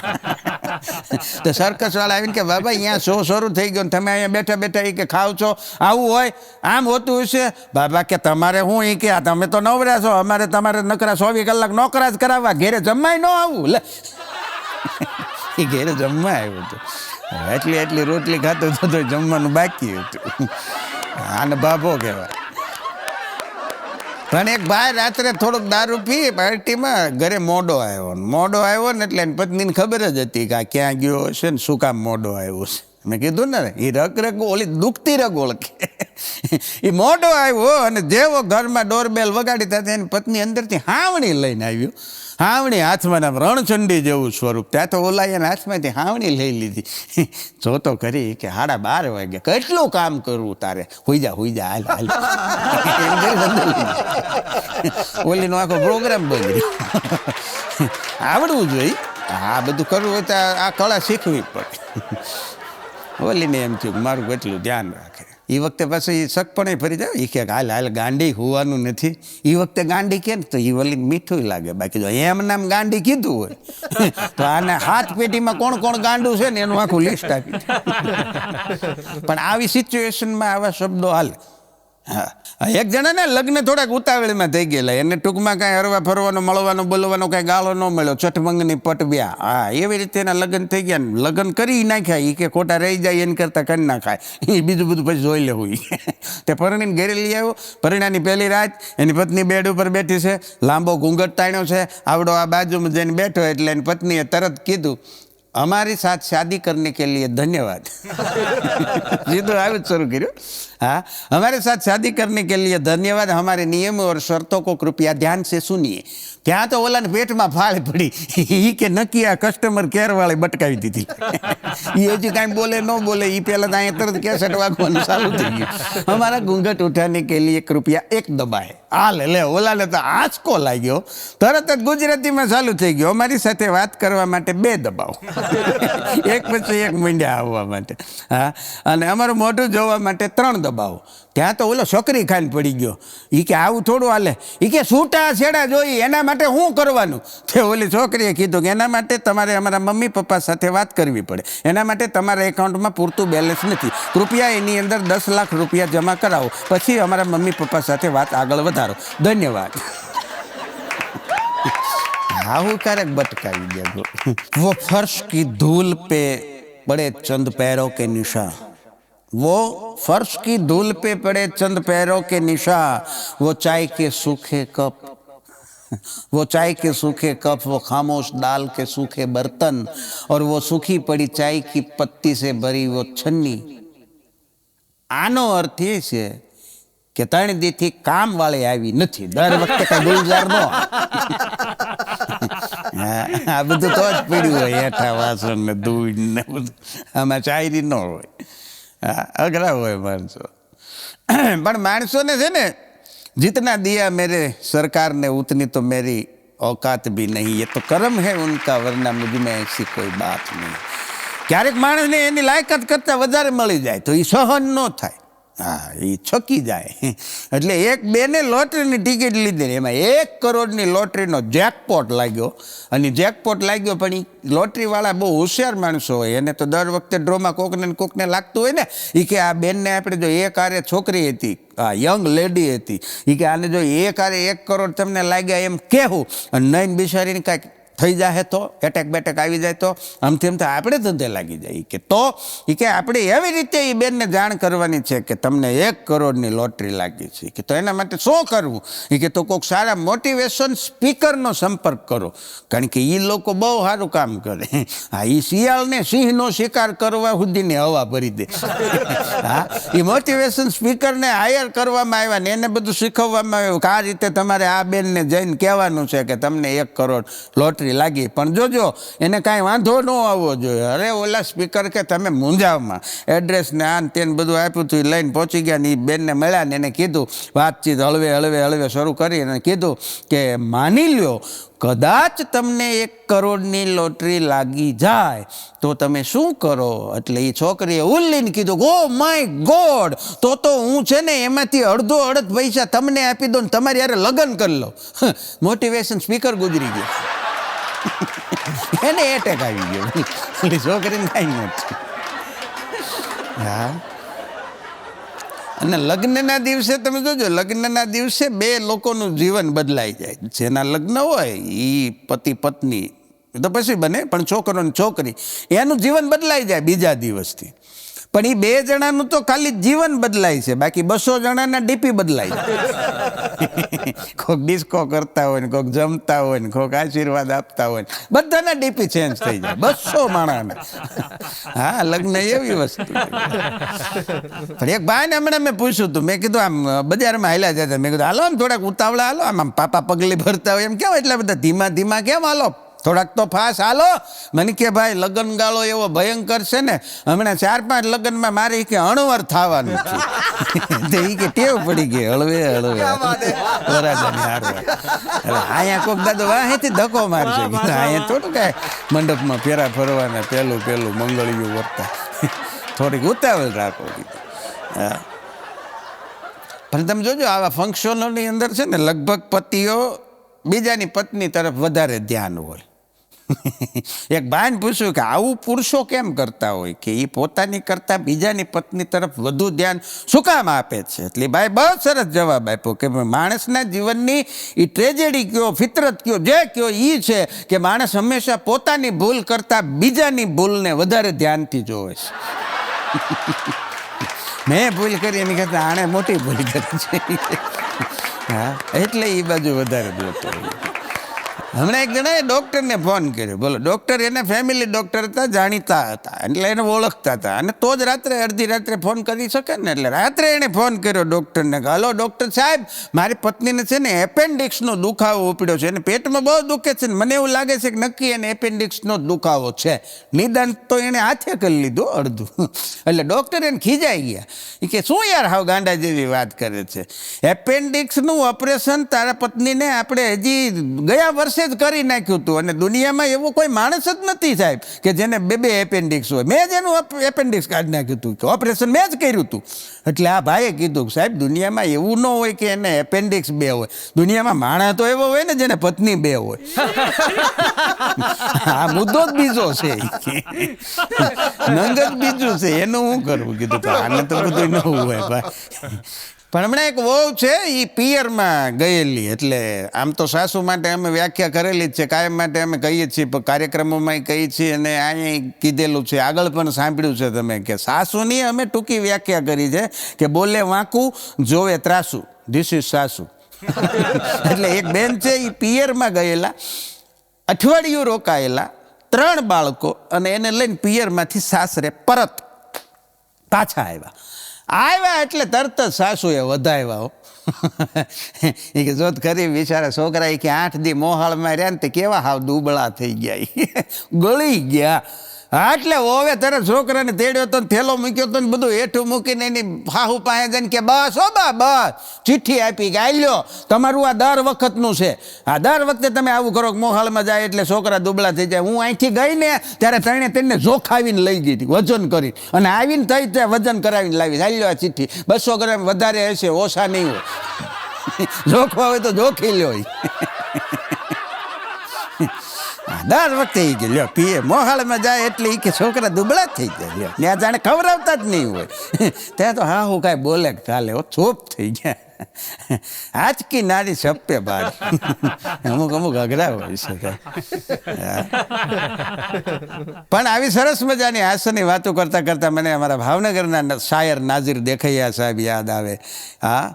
તો સર્કસવાળા આવીને કે બાબા અહીંયા શો શરૂ થઈ ગયો ને તમે અહીંયા બેઠા એ કે ખાવ છો? આવું હોય, આમ હોતું હશે. બાબા કે તમારે શું? એ કે તમે તો નવરા છો, અમારે તમારે નકરા 24 કલાક નોકરા જ કરાવવા, ઘેરે જમવાય ન આવું. લે, એ ઘેરે જમવા આવ્યું હતું, એટલી રોટલી ખાતો હતો, જમવાનું બાકી હતું. આને બાબો કહેવાય. પણ એક ભાઈ રાત્રે થોડોક દારૂ પી પાર્ટીમાં ઘરે મોડો આવ્યો ને એટલે પત્નીને ખબર જ હતી કે આ ક્યાં ગયો હશે ને શું કામ મોડો આવ્યો છે. મેં કીધું ને, એ રગ ઓલી દુખતી રગ ઓળખે. એ મોડો આવ્યો અને જેવો ઘરમાં ડોરબેલ વગાડી થતી એની પત્ની અંદરથી હાવણી લઈને આવ્યો. હાવણી હાથમાં રણચંડી જેવું સ્વરૂપ. ત્યાં તો ઓલાયાના હાથમાંથી હાવણી લઈ લીધી. જોતો કરી કે 12:30 વાગે, કેટલું કામ કરવું તારે, હુઈ જા હાલ. ઓલીનો આખો પ્રોગ્રામ બગડ્યો. આવડવું જોઈએ, આ બધું કરવું હોય તો આ કળા શીખવી પડે. ઓલીને એમ થયું મારું કેટલું ધ્યાન રાખે. એ વખતે પાછું એ શકપણે ફરી જાય. એ કે હાલ ગાંડી હોવાનું નથી. એ વખતે ગાંડી કે ને તો એ વલીને મીઠું લાગે. બાકી જો એમ નામ ગાંડી કીધું હોય તો આને હાથ પેઢીમાં કોણ ગાંડું છે ને એનું આખું લિસ્ટ આપી. પણ આવી સિચ્યુએશનમાં આવા શબ્દો હાલે. હા, એક જણાને લગ્ન થોડાક ઉતાવળમાં થઈ ગયેલા. એને ટૂંકમાં કાંઈ હરવા ફરવાનો, મળવાનો, બોલવાનો કાંઈ ગાળો ન મળ્યો. ચટમંગની પટબ્યા. હા, એવી રીતે એના લગ્ન થઈ ગયા ને લગ્ન કરી નાખ્યા. એ કે ખોટા રહી જાય એને કરતાં કરી નાખાય. એ બીજું બધું પછી જોઈ લેવું. તે પરણીને ઘેરે લઈ આવ્યો. પરિણાની પહેલી રાત એની પત્ની બેડ ઉપર બેઠી છે, લાંબો ઘૂંઘટ તાણ્યો છે, આવડો આ બાજુમાં જઈને બેઠો. એટલે એની પત્નીએ તરત કીધું हमारे साथ शादी करने के लिए धन्यवाद सीधो आगे शुरू करो हाँ हमारे साथ शादी करने के लिए धन्यवाद हमारे नियमों और शर्तों को कृपया ध्यान से सुनिए ત્યાં તો ઓલાને પેટમાં ફાળ પડી એ કે નક્કી આ કસ્ટમર કેર વાળે બટકાવી દીધી એ હજી કાંઈ બોલે ન બોલે એ પહેલાં તો અહીંયા તરત કેસેટ વાગવાનું ચાલુ થઈ ગયું અમારા ઘૂંઘટ ઉઠાને કે લીએ કૃપયા એક દબાય હાલ લે ઓલાને તો આંચકો લાગ્યો તરત જ ગુજરાતીમાં ચાલુ થઈ ગયો અમારી સાથે વાત કરવા માટે 2 દબાવો એક પછી એક મીંડ્યા આવવા માટે હા અને અમારું મોઢું જોવા માટે 3 દબાવો ત્યાં તો ઓલો છોકરી ખાઈને પડી ગયો એ કે આવું થોડું હાલે એ કે છૂટા છેડા જોઈ એના માટે શું કરવાનું તે ઓલી છોકરીએ કીધું કે એના માટે તમારે અમારા મમ્મી પપ્પા સાથે વાત કરવી પડે એના માટે તમારા એકાઉન્ટમાં પૂરતું બેલેન્સ નથી કૃપયા એની અંદર 10 લાખ રૂપિયા જમા કરાવો પછી અમારા મમ્મી પપ્પા સાથે વાત આગળ વધારો ધન્યવાદ આવું ક્યારેક બટકાવી ગયા वो फर्श की धूल पे पड़े चंद पैरों के निशान वो फर्श की धूल पे पड़े चंद पैरों के निशान वो चाय के सूखे कप वो चाय के सूखे कप वो खामोश दाल के सूखे बर्तन और वो सूखी पड़ी चाय की पत्ती से भरी वो छन्नी આનો અર્થ એ છે કે 3 દીથી કામ વાળી આવી નથી દર વખતે કઈ ગુલજાર નો આ બધું તો જ પીડ્યું હોય હેઠા વાસણ ને દૂધ ને બધું આમાં શાયરી ન હોય અઘરા હોય માણસો પણ માણસોને છે ને जितना दिया मेरे सरकार ने उतनी तो मेरी औकात भी नहीं ये तो कर्म है उनका वरना मुझ में ऐसी कोई बात नहीं ક્યારેક માણસને એની લાયકાત કરતાં વધારે મળી જાય તો એ સહન ન થાય હા એ છકી જાય એટલે 1-2 ને લોટરીની ટિકિટ લીધી એમાં 1 કરોડની લોટરીનો જેકપોટ લાગ્યો અને જેકપોટ લાગ્યો પણ એ લોટરીવાળા બહુ હોશિયાર માણસો હોય એને તો દર વખતે ડ્રોમાં કોકને લાગતું હોય ને એ કે આ બેનને આપણે જો એક આરે છોકરી હતી યંગ લેડી હતી એ કે આને જો એક આરે 1 કરોડ તમને લાગ્યા એમ કહેવું અને નહીં બિચારીને કાંઈક થઈ જાય તો એટેક બેટેક આવી જાય તો આમથી આમ તો આપણે ધંધે લાગી જાય કે તો એ કે આપણે એવી રીતે એ બેનને જાણ કરવાની છે કે તમને 1 કરોડની લોટરી લાગી છે કે તો એના માટે શું કરવું એ કે તો કોઈક સારા મોટિવેશન સ્પીકરનો સંપર્ક કરો કારણ કે એ લોકો બહુ સારું કામ કરે હા એ શિયાળને સિંહનો શિકાર કરવા સુધીની હવા ભરી દે હા એ મોટિવેશન સ્પીકરને હાયર કરવામાં આવ્યા ને એને બધું શીખવવામાં આવ્યું કે આ રીતે તમારે આ બેનને જઈને કહેવાનું છે કે તમને 1 કરોડ લોટરી લાગી પણ જોજો એને કાંઈ વાંધો ન આવવો જોઈએ અરે ઓલા સ્પીકર કે તમે મૂંઝાવમાં એડ્રેસ ને આન તેને બધું આપ્યું હતું એ લઈને પહોંચી ગયા ને એ બેનને મળ્યા ને એને કીધું વાતચીત હળવે શરૂ કરી અને કીધું કે માની લ્યો કદાચ તમને 1 કરોડની લોટરી લાગી જાય તો તમે શું કરો એટલે એ છોકરીએ ઉલ્લીને કીધું ગો માય ગોડ તો હું છે ને એમાંથી અડધ પૈસા તમને આપી દો ને તમારી યારે લગ્ન કરી લો મોટિવેશન સ્પીકર ગુજરી ગયો એને એટેક આવી ગયો છોકરીને કાંઈ નથી હા અને લગ્નના દિવસે તમે જોજો લગ્નના દિવસે 2 લોકોનું જીવન બદલાઈ જાય જેના લગ્ન હોય એ પતિ પત્ની તો પછી બને પણ છોકરો ને છોકરી એનું જીવન બદલાઈ જાય બીજા દિવસથી પણ એ 2 જણાનું તો ખાલી જીવન બદલાય છે બાકી 200 જણાના ડીપી બદલાય જાય કોઈક ડિસ્કો કરતા હોય ને કોઈક જમતા હોય ને કોઈક આશીર્વાદ આપતા હોય ને બધાના ડીપી ચેન્જ થઈ જાય 200 માણાને હા લગ્ન એવી વસ્તુ પણ એક ભાઈને હમણાં મેં પૂછ્યું હતું મેં કીધું આમ બજારમાં હાલ્યા જતા મેં કીધું હાલો ને થોડાક ઉતાવળા હાલો આમ પાપા પગલી ભરતા હોય એમ કેમ એટલા બધા ધીમા કેમ હાલો થોડાક તો ફાસ હાલો મને કે ભાઈ લગ્ન ગાળો એવો ભયંકર છે ને હમણાં 4-5 લગ્નમાં મારે કે અણવર થવાનું છે એ કે ટેવ પડી ગઈ હળવે વરાજાની હારવા અહીંયા કોઈક દાદો વાહેથી ધક્કો મારશે અહીંયા થોડું કાંઈ મંડપમાં ફેરા ફરવાના પેલું મંગળિયું વર્તા થોડીક ઉતાવળ રાખો હા પણ તમે જોજો આવા ફંક્શનોની અંદર છે ને લગભગ પતિઓ બીજાની પત્ની તરફ વધારે ધ્યાન હોય એક ભાઈને પૂછ્યું કે આવું પુરુષો કેમ કરતા હોય કે એ પોતાની કરતાં બીજાની પત્ની તરફ વધુ ધ્યાન શું કામ આપે છે એટલે ભાઈ બહુ સરસ જવાબ આપ્યો કે માણસના જીવનની એ ટ્રેજેડી કયો ફિતરત કયો જે કયો એ છે કે માણસ હંમેશા પોતાની ભૂલ કરતાં બીજાની ભૂલને વધારે ધ્યાનથી જોવે છે મેં ભૂલ કરી એની કરતાં આણે મોટી ભૂલ કરી છે હા એટલે એ બાજુ વધારે જોતો હોય હમણાં એક જણાએ ડૉક્ટરને ફોન કર્યો. બોલો, ડૉક્ટર એના ફેમિલી ડૉક્ટર હતા, જાણીતા હતા, એટલે એને ઓળખતા હતા, અને તો જ રાત્રે અડધી રાત્રે ફોન કરી શકે ને. એટલે રાત્રે એણે ફોન કર્યો ડૉક્ટરને કે હલો ડૉક્ટર સાહેબ, મારી પત્નીને છે ને એપેન્ડિક્સનો દુખાવો ઉપડ્યો છે, એને પેટમાં બહુ દુખે છે ને મને એવું લાગે છે કે નક્કી એને એપેન્ડિક્સનો દુખાવો છે. નિદાન તો એણે હાથે કરી લીધું અડધું. એટલે ડૉક્ટર એને ખીજાઈ ગયા. એ કે શું યાર હાવ ગાંડા જેવી વાત કરે છે, એપેન્ડિક્સનું ઓપરેશન તારા પત્નીને આપણે હજી ગયા વર્ષે જ કરી નાખ્યું હતું, અને દુનિયામાં એવો કોઈ માણસ જ નથી સાહેબ કે જેને બે એપેન્ડિક્સ હોય. મેં જ એનું એપેન્ડિક્સ કાઢી નાખ્યું હતું, કે ઓપરેશન મેં જ કર્યું હતું. એટલે આ ભાઈએ કીધું કે સાહેબ દુનિયામાં એવું ન હોય કે એને એપેન્ડિક્સ 2 હોય, દુનિયામાં માણસ તો એવો હોય ને જેને પત્ની 2 હોય. આ મુદ્દો જ બીજો છે, નંગ જ બીજું છે, એનું શું કરવું? કીધું તો આને તો બધું ન હોય ભાઈ. પણ હમણાં એક વહુ છે, એ પિયરમાં ગયેલી. એટલે આમ તો સાસુ માટે અમે વ્યાખ્યા કરેલી જ છે, કાયમ માટે અમે કહીએ છીએ, પણ કાર્યક્રમોમાં કહીએ છીએ, અને અહીંયા કીધેલું છે, આગળ પણ સાંભળ્યું છે તમે, કે સાસુની અમે ટૂંકી વ્યાખ્યા કરી છે કે બોલે વાંકું, જોવે ત્રાસું, ધીસ ઇઝ સાસુ. એટલે એક બેન છે, એ પિયરમાં ગયેલા, અઠવાડિયું રોકાયેલા, 3 બાળકો, અને એને લઈને પિયરમાંથી સાસરે પરત પાછા આવ્યા એટલે તરત જ સાસુએ વધાવ્યા. એ કે જોત ખરી બિચારા છોકરા, એ કે 8 દી મોહાળમાં રહ્યા ને તે કેવા હાવ દુબળા થઈ ગયા, ગળી ગયા. એટલે હવે તરત છોકરાને તેડ્યો તો, થેલો મૂક્યો તો ને બધું હેઠું મૂકીને એની હાહુ પાસે જઈને કે બસ હો બસ, ચિઠ્ઠી આપી કે આલ્યો, તમારું આ દર વખતનું છે, આ દર વખતે તમે આવું કરો કે મોહાલમાં જાય એટલે છોકરા દુબળા થઈ જાય. હું અહીંથી ગઈ ને ત્યારે તેને જોખાવીને લઈ ગઈ હતી, વજન કરી, અને આવીને થઈ ત્યાં વજન કરાવીને લાવી. આલ્યો આ ચિઠ્ઠી, 200 ગ્રામ વધારે હશે, ઓછા નહીં હોય, જોખવા હોય તો જોખી લ્યો. દર વખતે એ કે લ્યો પીએ મોહાળમાં જાય એટલે એ કે છોકરા દુબળા થઈ જાય, લ્યો ત્યાં જાણે ખવડાવતા જ નહીં હોય. ત્યાં તો હા હું કાંઈ બોલે ચાલે, ચોપ થઈ ગયા. આજકી નારી છપ્પે બાર. અમુક અઘરા હોય છે. પણ આવી સરસ મજાની હાસ્યની વાતો કરતાં કરતાં મને અમારા ભાવનગરના શાયર નાઝીર દેખૈયા સાહેબ યાદ આવે. હા,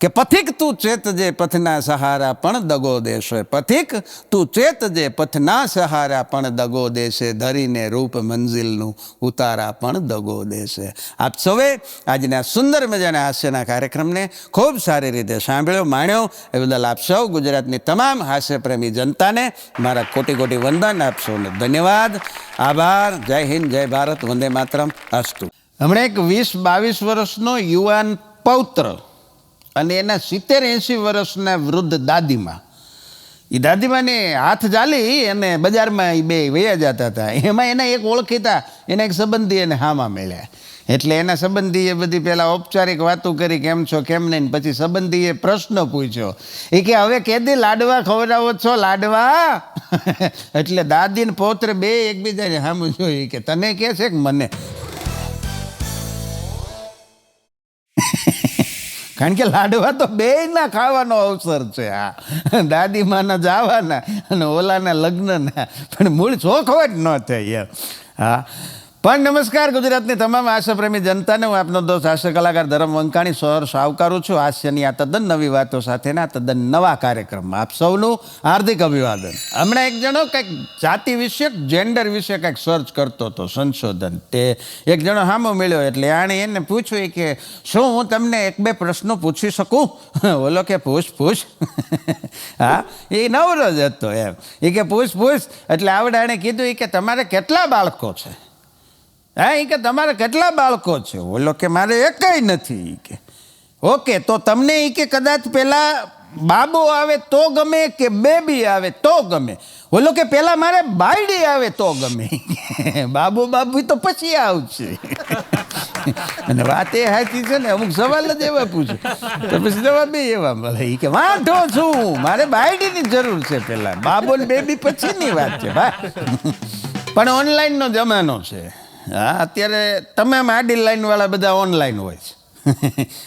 કે પથિક તું ચેતજે પથના સહારા પણ દગો દેશે, પથિક તું ચેતજે પથના સહારા પણ દગો દેશે, ધરીને રૂપ મંજિલનું ઉતારા પણ દગો દેશે. આપ સૌએ આજના સુંદર મજાના હાસ્યના કાર્યક્રમને ખૂબ સારી રીતે સાંભળ્યો, માણ્યો, એ બદલ આપ સૌ ગુજરાતની તમામ હાસ્યપ્રેમી જનતાને મારા કોટી કોટી વંદન, આપ સૌને ધન્યવાદ, આભાર. જય હિન્દ, જય ભારત, વંદે માતરમ, અસ્તુ. હમણાં એક 20-22 વર્ષનો યુવાન પૌત્ર અને એના 70-80 વર્ષના વૃદ્ધ દાદીમાં, એ દાદીમાને હાથ ચાલી અને બજારમાં એ બે વયા જતા હતા. એમાં એના એક ઓળખીતા, એના એક સંબંધી એને હામાં મળ્યા. એટલે એના સંબંધીએ બધી પહેલાં ઔપચારિક વાતો કરી, કેમ છો કેમ નહીં. પછી સંબંધીએ પ્રશ્ન પૂછ્યો, એ કે હવે કેદી લાડવા ખવડાવો છો લાડવા? એટલે દાદીને પૌત્ર બે એકબીજાને સામું જોઈ કે તને કહે છે કે મને? કારણ કે લાડવા તો બેયના ખાવાનો અવસર છે. હા, દાદીમાના જવાના અને ઓલાના લગ્નના, પણ મૂળ ચોખવટ ન થઈ એમ. હા, પણ નમસ્કાર ગુજરાતની તમામ હાસ્યપ્રેમી જનતાને હું આપનો દોસ્ત હાસ્ય કલાકાર ધરમ વંકાણી સહર્ષ આવકારું છું. હાસ્યની આ તદ્દન નવી વાતો સાથેના તદ્દન નવા કાર્યક્રમમાં આપ સૌનું હાર્દિક અભિવાદન. હમણાં એક જણો કંઈક જાતિ વિશે, જેન્ડર વિશે કંઈક સર્ચ કરતો હતો, સંશોધન. તે એક જણો સામો મળ્યો એટલે આણે એને પૂછ્યું કે શું હું તમને 1-2 પ્રશ્નો પૂછી શકું? બોલો કે પૂછ. હા, એ નવરો જ હતો એમ. એ કે પૂછ. એટલે આવડે આણે કીધું કે તમારે કેટલા બાળકો છે? હા, એ કે તમારે કેટલા બાળકો છે? બોલો કે મારે એકેય નથી. કે ઓકે, તો તમને એ કે કદાચ પેલા બાબો આવે તો ગમે કે બેબી આવે તો ગમે? બોલો કે પેલા મારે બાયડી આવે તો ગમે. બાબુ તો પછી આવશે. અને વાત એ સાચી છે ને, અમુક સવાલ જ એવા પૂછે તો પછી જવાબ એવા મળે. એ કે વાંધો છું, મારે બાયડીની જરૂર છે, પેલા બાબો ને બેબી પછીની વાત છે ભાઈ. પણ ઓનલાઈનનો જમાનો છે. હા, અત્યારે તમામ આડી લાઈનવાળા બધા ઓનલાઈન હોય છે.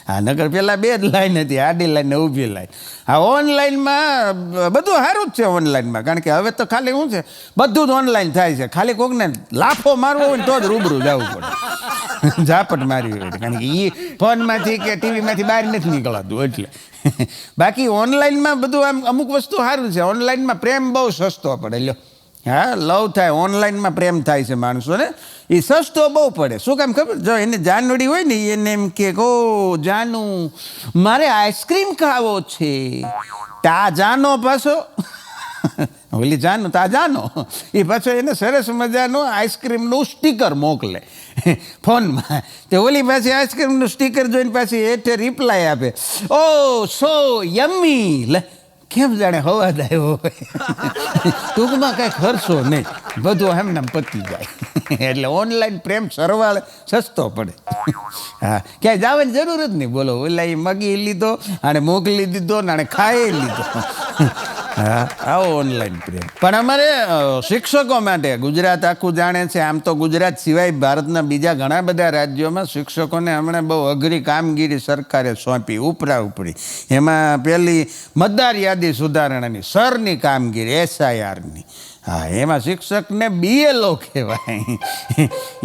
હા, નગર પહેલાં 2 જ લાઈન હતી, આડી લાઈન ને ઊભી લાઈન. હા, ઓનલાઈનમાં બધું સારું જ છે ઓનલાઈનમાં, કારણ કે હવે તો ખાલી શું છે, બધું જ ઓનલાઈન થાય છે. ખાલી કોકને લાફો મારવો હોય ને તો જ રૂબરૂ જવું પડે. ઝાપટ મારી હોય કારણ કે એ ફોનમાંથી કે ટીવીમાંથી બહાર નથી નીકળાતું એટલે. બાકી ઓનલાઈનમાં બધું આમ અમુક વસ્તુ સારું છે. ઓનલાઈનમાં પ્રેમ બહુ સસ્તો પડે. લ્યો હા, લવ થાય ઓનલાઈનમાં, પ્રેમ થાય છે માણસોને, એ સસ્તો બહુ પડે. શું કામ ખબર? જો એને જાનવડી હોય ને એને એમ કે ઓ જાનું મારે આઈસ્ક્રીમ ખાવો છે, તા જાનો પાછો ઓલી જાનો તા જાનો એ પાછો એને સરસ મજાનો આઈસ્ક્રીમનું સ્ટીકર મોકલે ફોનમાં. તે ઓલી પાછી આઈસ્ક્રીમનું સ્ટીકર જોઈને પાછી હેઠે રિપ્લાય આપે, ઓ સો યમ્મી. લે કેમ જાણે હવાદ આવ્યો હોય. ટૂંકમાં કાંઈ ખર્ચો નહીં, બધું એમને પતી જાય. એટલે ઓનલાઈન પ્રેમ સરવાળે સસ્તો પડે. હા, ક્યાંય જવાની જરૂર જ નહીં. બોલો, ઓલા એ મગી લીધો અને મોકલી દીધો ને ખાઈ લીધો. હા, આવો ઓનલાઈન પ્રેમ. પણ અમારે શિક્ષકો માટે ગુજરાત આખું જાણે છે. આમ તો ગુજરાત સિવાય ભારતના બીજા ઘણા બધા રાજ્યોમાં શિક્ષકોને હમણાં બહુ અઘરી કામગીરી સરકારે સોંપી, ઉપરી. એમાં પહેલી મતદાર યાદી સુધારણાની સરની કામગીરી, SIRની. હા, એમાં શિક્ષકને BLO કહેવાય.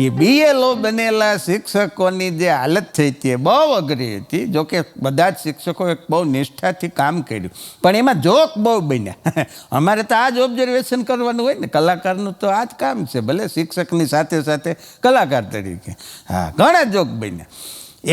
એ BLO બનેલા શિક્ષકોની જે હાલત થઈ હતી એ બહુ અઘરી હતી. જોકે બધા જ શિક્ષકો એક બહુ નિષ્ઠાથી કામ કર્યું, પણ એમાં જોક બહુ બન્યા. અમારે તો આ જ ઓબ્ઝર્વેશન કરવાનું હોય ને, કલાકારનું તો આ જ કામ છે, ભલે શિક્ષકની સાથે સાથે કલાકાર તરીકે. હા, ઘણા જોક બન્યા.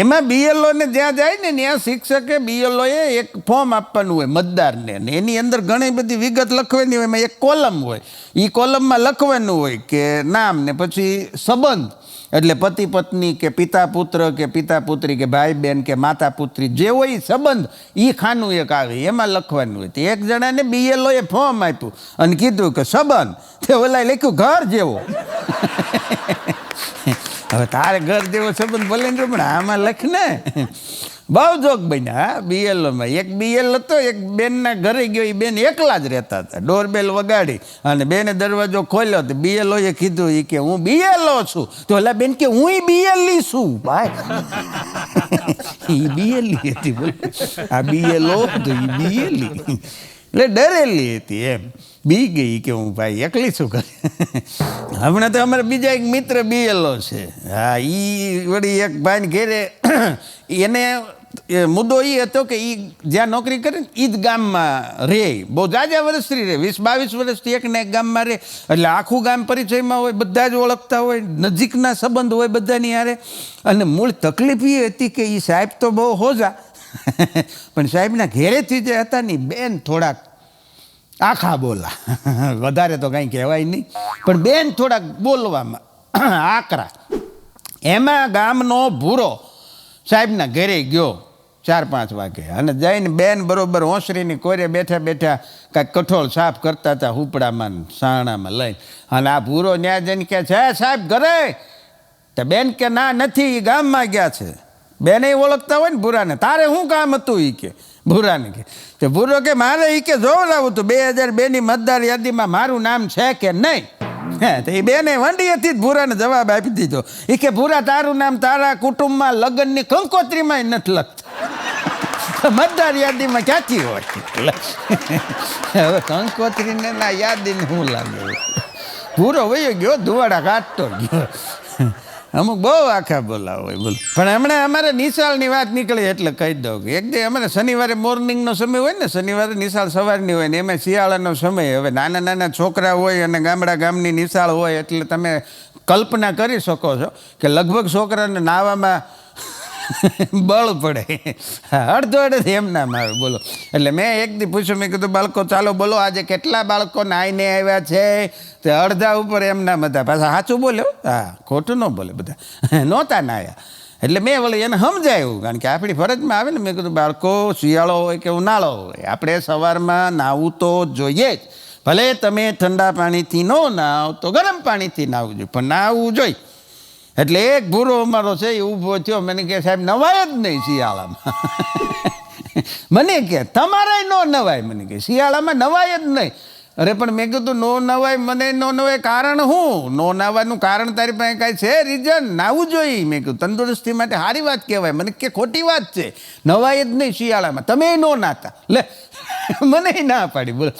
એમાં BLOને જ્યાં જાય ને ત્યાં શિક્ષકે BLOએ એક ફોર્મ આપવાનું હોય મતદારને, ને એની અંદર ઘણી બધી વિગત લખવાની હોય. એમાં એક કોલમ હોય, એ કોલમમાં લખવાનું હોય કે નામ ને પછી સંબંધ, એટલે પતિ પત્ની કે પિતા પુત્ર કે પિતા પુત્રી કે ભાઈ બહેન કે માતા પુત્રી, જે હોય સંબંધ, એ ખાનું એક આવે એમાં લખવાનું હોય. તો એક જણાને BLOએ ફોર્મ આપ્યું અને કીધું કે સંબંધ, તે ઓલાએ લખ્યું ઘર જેવો. હવે તારે ઘર જેવો સંબંધ બોલે ને, પણ આમાં લખ ને. બહુ જોક બન્યા. હા, BLOમાં એક BL હતો, એક બેનના ઘરે ગયો, એ બેન એકલા જ રહેતા હતા. ડોરબેલ વગાડી અને બેને દરવાજો ખોલ્યો તો BLOએ કીધું એ કે હું BLO છું. તો ઓલા બેન કે હું BLE છું. ભાઈ એ BLE હતી. બોલો, આ BLO તો એ BLE એટલે ડરેલી હતી એમ. બી ગઈ કે હું ભાઈ એકલી શું કરે. હમણાં તો અમારે બીજા એક મિત્ર BLO છે. હા, એ વળી એક ભાઈને ઘેરે, એને મુદ્દો એ હતો કે એ જ્યાં નોકરી કરે ને એ જ ગામમાં રહે. બહુ જાજા વર્ષથી રહે, 20-22 વર્ષથી એકને એક ગામમાં રહે. એટલે આખું ગામ પરિચયમાં હોય, બધા જ ઓળખતા હોય, નજીકના સંબંધ હોય બધાની હારે. અને મૂળ તકલીફ એ હતી કે એ સાહેબ તો બહુ હોજા, પણ સાહેબના ઘેરેથી જે હતા ને બેન થોડાક આખા બોલા. વધારે તો કાંઈ કહેવાય નહીં, પણ બેન થોડાક બોલવામાં આકરા. એમાં ગામનો ભૂરો સાહેબના ઘરે ગયો 4-5 વાગે અને જઈને બેન બરોબર હોંસરીની કોરે બેઠા બેઠા કાંઈક કઠોળ સાફ કરતા હતા હુપડામાં સાણામાં લઈને. અને આ ભૂરો ન્યા જઈને કે છે સાહેબ ઘરે? તો બેન કે ના નથી, એ ગામમાં ગયા છે. બેને ઓળખતા હોય ને ભૂરાને. તારે શું કામ હતું એ કે ભૂરાને કે. તો ભૂરો કે મારે એ કે જોવડાવું હતું 2002ની મતદાર યાદીમાં મારું નામ છે કે નહીં. હે, તો એ બેને વંડીએથી જ ભૂરાને જવાબ આપી દીધો. એ કે ભૂરા તારું નામ તારા કુટુંબમાં લગ્નની કંકોત્રીમાં નથી લખતું, મતદાર યાદીમાં ક્યાંથી હોય. હવે કંકોત્રીને ના યાદીને શું લાગે. ભૂરો વયો ગયો, ધુવાડા કાઢતો ગયો. અમુક બહુ આખા બોલા હોય. બોલો, પણ હમણાં અમારે નિશાળની વાત નીકળી એટલે કહી દઉં કે એક દી અમારે શનિવારે મોર્નિંગનો સમય હોય ને, શનિવારે નિશાળ સવારની હોય ને, એમાં શિયાળાનો સમય. હવે નાના નાના છોકરા હોય અને ગામની નિશાળ હોય એટલે તમે કલ્પના કરી શકો છો કે લગભગ છોકરાને નાવામાં બળ પડે. અડધો એમ ના મારે. બોલો, એટલે મેં એક દી પૂછ્યું, મેં કીધું બાળકો ચાલો બોલો આજે કેટલા બાળકો નાઈને આવ્યા છે? તે અડધા ઉપર એમ ના બધા પાછા સાચું બોલ્યો. હા, ખોટું ન બોલે, બધા નહોતા નાયા. એટલે મેં વળી એને સમજાયું, કારણ કે આપણી ફરજમાં આવે ને. મેં કીધું બાળકો શિયાળો હોય કે ઉનાળો હોય, આપણે સવારમાં નાહવું તો જોઈએ જ. ભલે તમે ઠંડા પાણીથી ન નાવ તો ગરમ પાણીથી નાહવું જોઈએ, પણ નાહવું જોઈએ. એટલે એક ભૂરો અમારો છે એ ઊભો થયો, મને કે સાહેબ નવાય જ નહીં શિયાળામાં. મને કે તમારે ન નવાય, મને કે શિયાળામાં નવાય જ નહીં. અરે પણ મેં કીધું નો નવાય, મને નો નવાય કારણ શું? નો નાવાનું કારણ તારી પાસે કાંઈ છે રીઝન? નાવું જોઈએ. મેં કીધું તંદુરસ્તી માટે સારી વાત કહેવાય. મને કે ખોટી વાત છે, નવાય જ નહીં શિયાળામાં, તમે નો નાતા. લે મને ના પાડી. બોલો,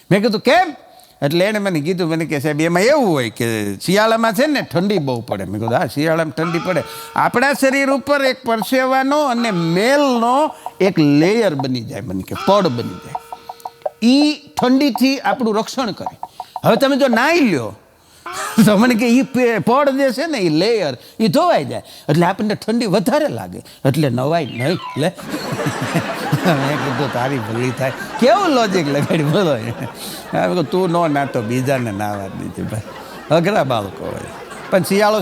મેં કીધું કેમ? એટલે એણે મને કીધું, મને કે સાહેબ એમાં એવું હોય કે શિયાળામાં છે ને ઠંડી બહુ પડે. મેં કીધું હા શિયાળામાં ઠંડી પડે. આપણા શરીર ઉપર એક પરસેવાનો અને મેલનો એક લેયર બની જાય, મને કે પડ બની જાય, એ ઠંડીથી આપણું રક્ષણ કરે. હવે તમે જો નાહી લ્યો તો મને કે એ પડ જે છે ને એ લેયર એ ધોવાઈ જાય એટલે આપણને ઠંડી વધારે લાગે, એટલે નવાય નહીં. લે મેં કીધું તારી ભલી થાય, કેવું લોજિક લગાડી બોલો. તું નો નાતો બીજાને નાવા દીધી ભાઈ, અઘરા બાળકો હોય. પણ શિયાળો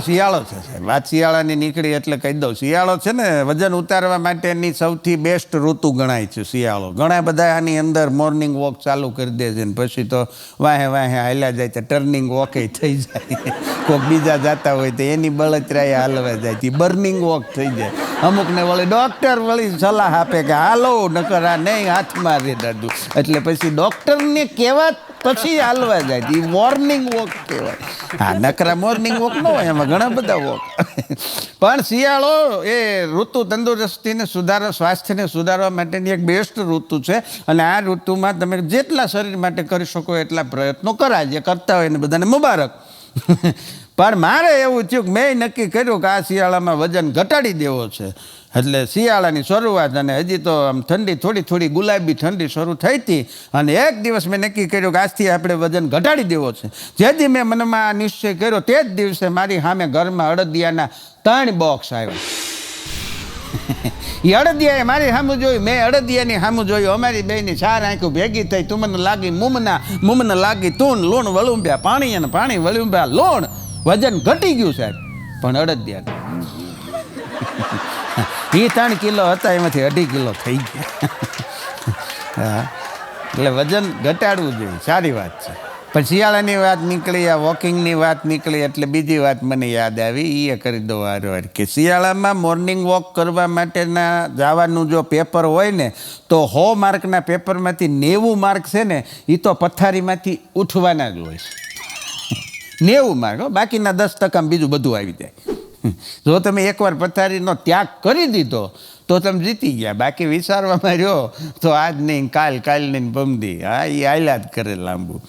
છે સાહેબ. વાત શિયાળાની નીકળી એટલે કહી દઉં, શિયાળો છે ને વજન ઉતારવા માટેની સૌથી બેસ્ટ ઋતુ ગણાય છે શિયાળો. ઘણા બધા આની અંદર મોર્નિંગ વોક ચાલુ કરી દે છે ને પછી તો વાહે હાલ્યા જાય તો ટર્નિંગ વોકે થઈ જાય. કોઈક બીજા જતા હોય તો એની બળતરાએ હાલવા જાય તો બર્નિંગ વોક થઈ જાય. અમુકને વળી ડૉક્ટર વળી સલાહ આપે કે હાલો નકર આ નહીં હાથમાં રે દાદુ, એટલે પછી ડૉક્ટરને કહેવા પછી હાલવા જાય એ મોર્નિંગ વોક કહેવાય. હા નકરા મોર્નિંગ વોક ન હોય, એમાં ઘણા બધા વોક. પણ શિયાળો એ ઋતુ તંદુરસ્તીને સુધારવા, સ્વાસ્થ્યને સુધારવા માટેની એક બેસ્ટ ઋતુ છે. અને આ ઋતુમાં તમે જેટલા શરીર માટે કરી શકો એટલા પ્રયત્નો કરાય. જે કરતા હોય એને બધાને મુબારક. પણ મારે એવું થયું કે મેં નક્કી કર્યું કે આ શિયાળામાં વજન ઘટાડી દેવો છે. એટલે શિયાળાની શરૂઆત, અને હજી તો આમ ઠંડી થોડી ગુલાબી ઠંડી શરૂ થઈ હતી, અને એક દિવસ મેં નક્કી કર્યું કે આજથી આપણે વજન ઘટાડી દેવો છે. જેથી મેં મનમાં આ નિશ્ચય કર્યો તે જ દિવસે મારી સામે ઘરમાં અડદિયાના 3 બોક્સ આવ્યા. એ અડદિયાએ મારી સામું જોયું, મેં અડદિયાની સામું જોયું. અમારી બેની 4 આંખો ભેગી થઈ. તું મને લાગી મુમને લાગી તું, લૂણ વળુંબ્યા પાણી અને પાણી વળુંબ્યા લૂણ. વજન ઘટી ગયું સાહેબ, પણ અડદિયાનું એ 3 કિલો હતા એમાંથી 2.5 કિલો થઈ ગયા. હા એટલે વજન ઘટાડવું જોઈએ, સારી વાત છે. પણ શિયાળાની વાત નીકળી, આ વોકિંગની વાત નીકળી એટલે બીજી વાત મને યાદ આવી, એ કરી દો વારવાર કે શિયાળામાં મોર્નિંગ વોક કરવા માટેના જવાનું જો પેપર હોય ને તો 100 માર્કના પેપરમાંથી 90 માર્ક છે ને એ તો પથારીમાંથી ઉઠવાના જ હોય છે. 90 માર્ક, બાકીના 10% બીજું બધું આવી જાય. જો તમે એકવાર પથારીનો ત્યાગ કરી દીધો તો તમે જીતી ગયા. બાકી વિચારવામાં રહ્યો તો આજ નહીં કાલ નહીં પમદી, હા એ આયલા જ કરે લાંબુ.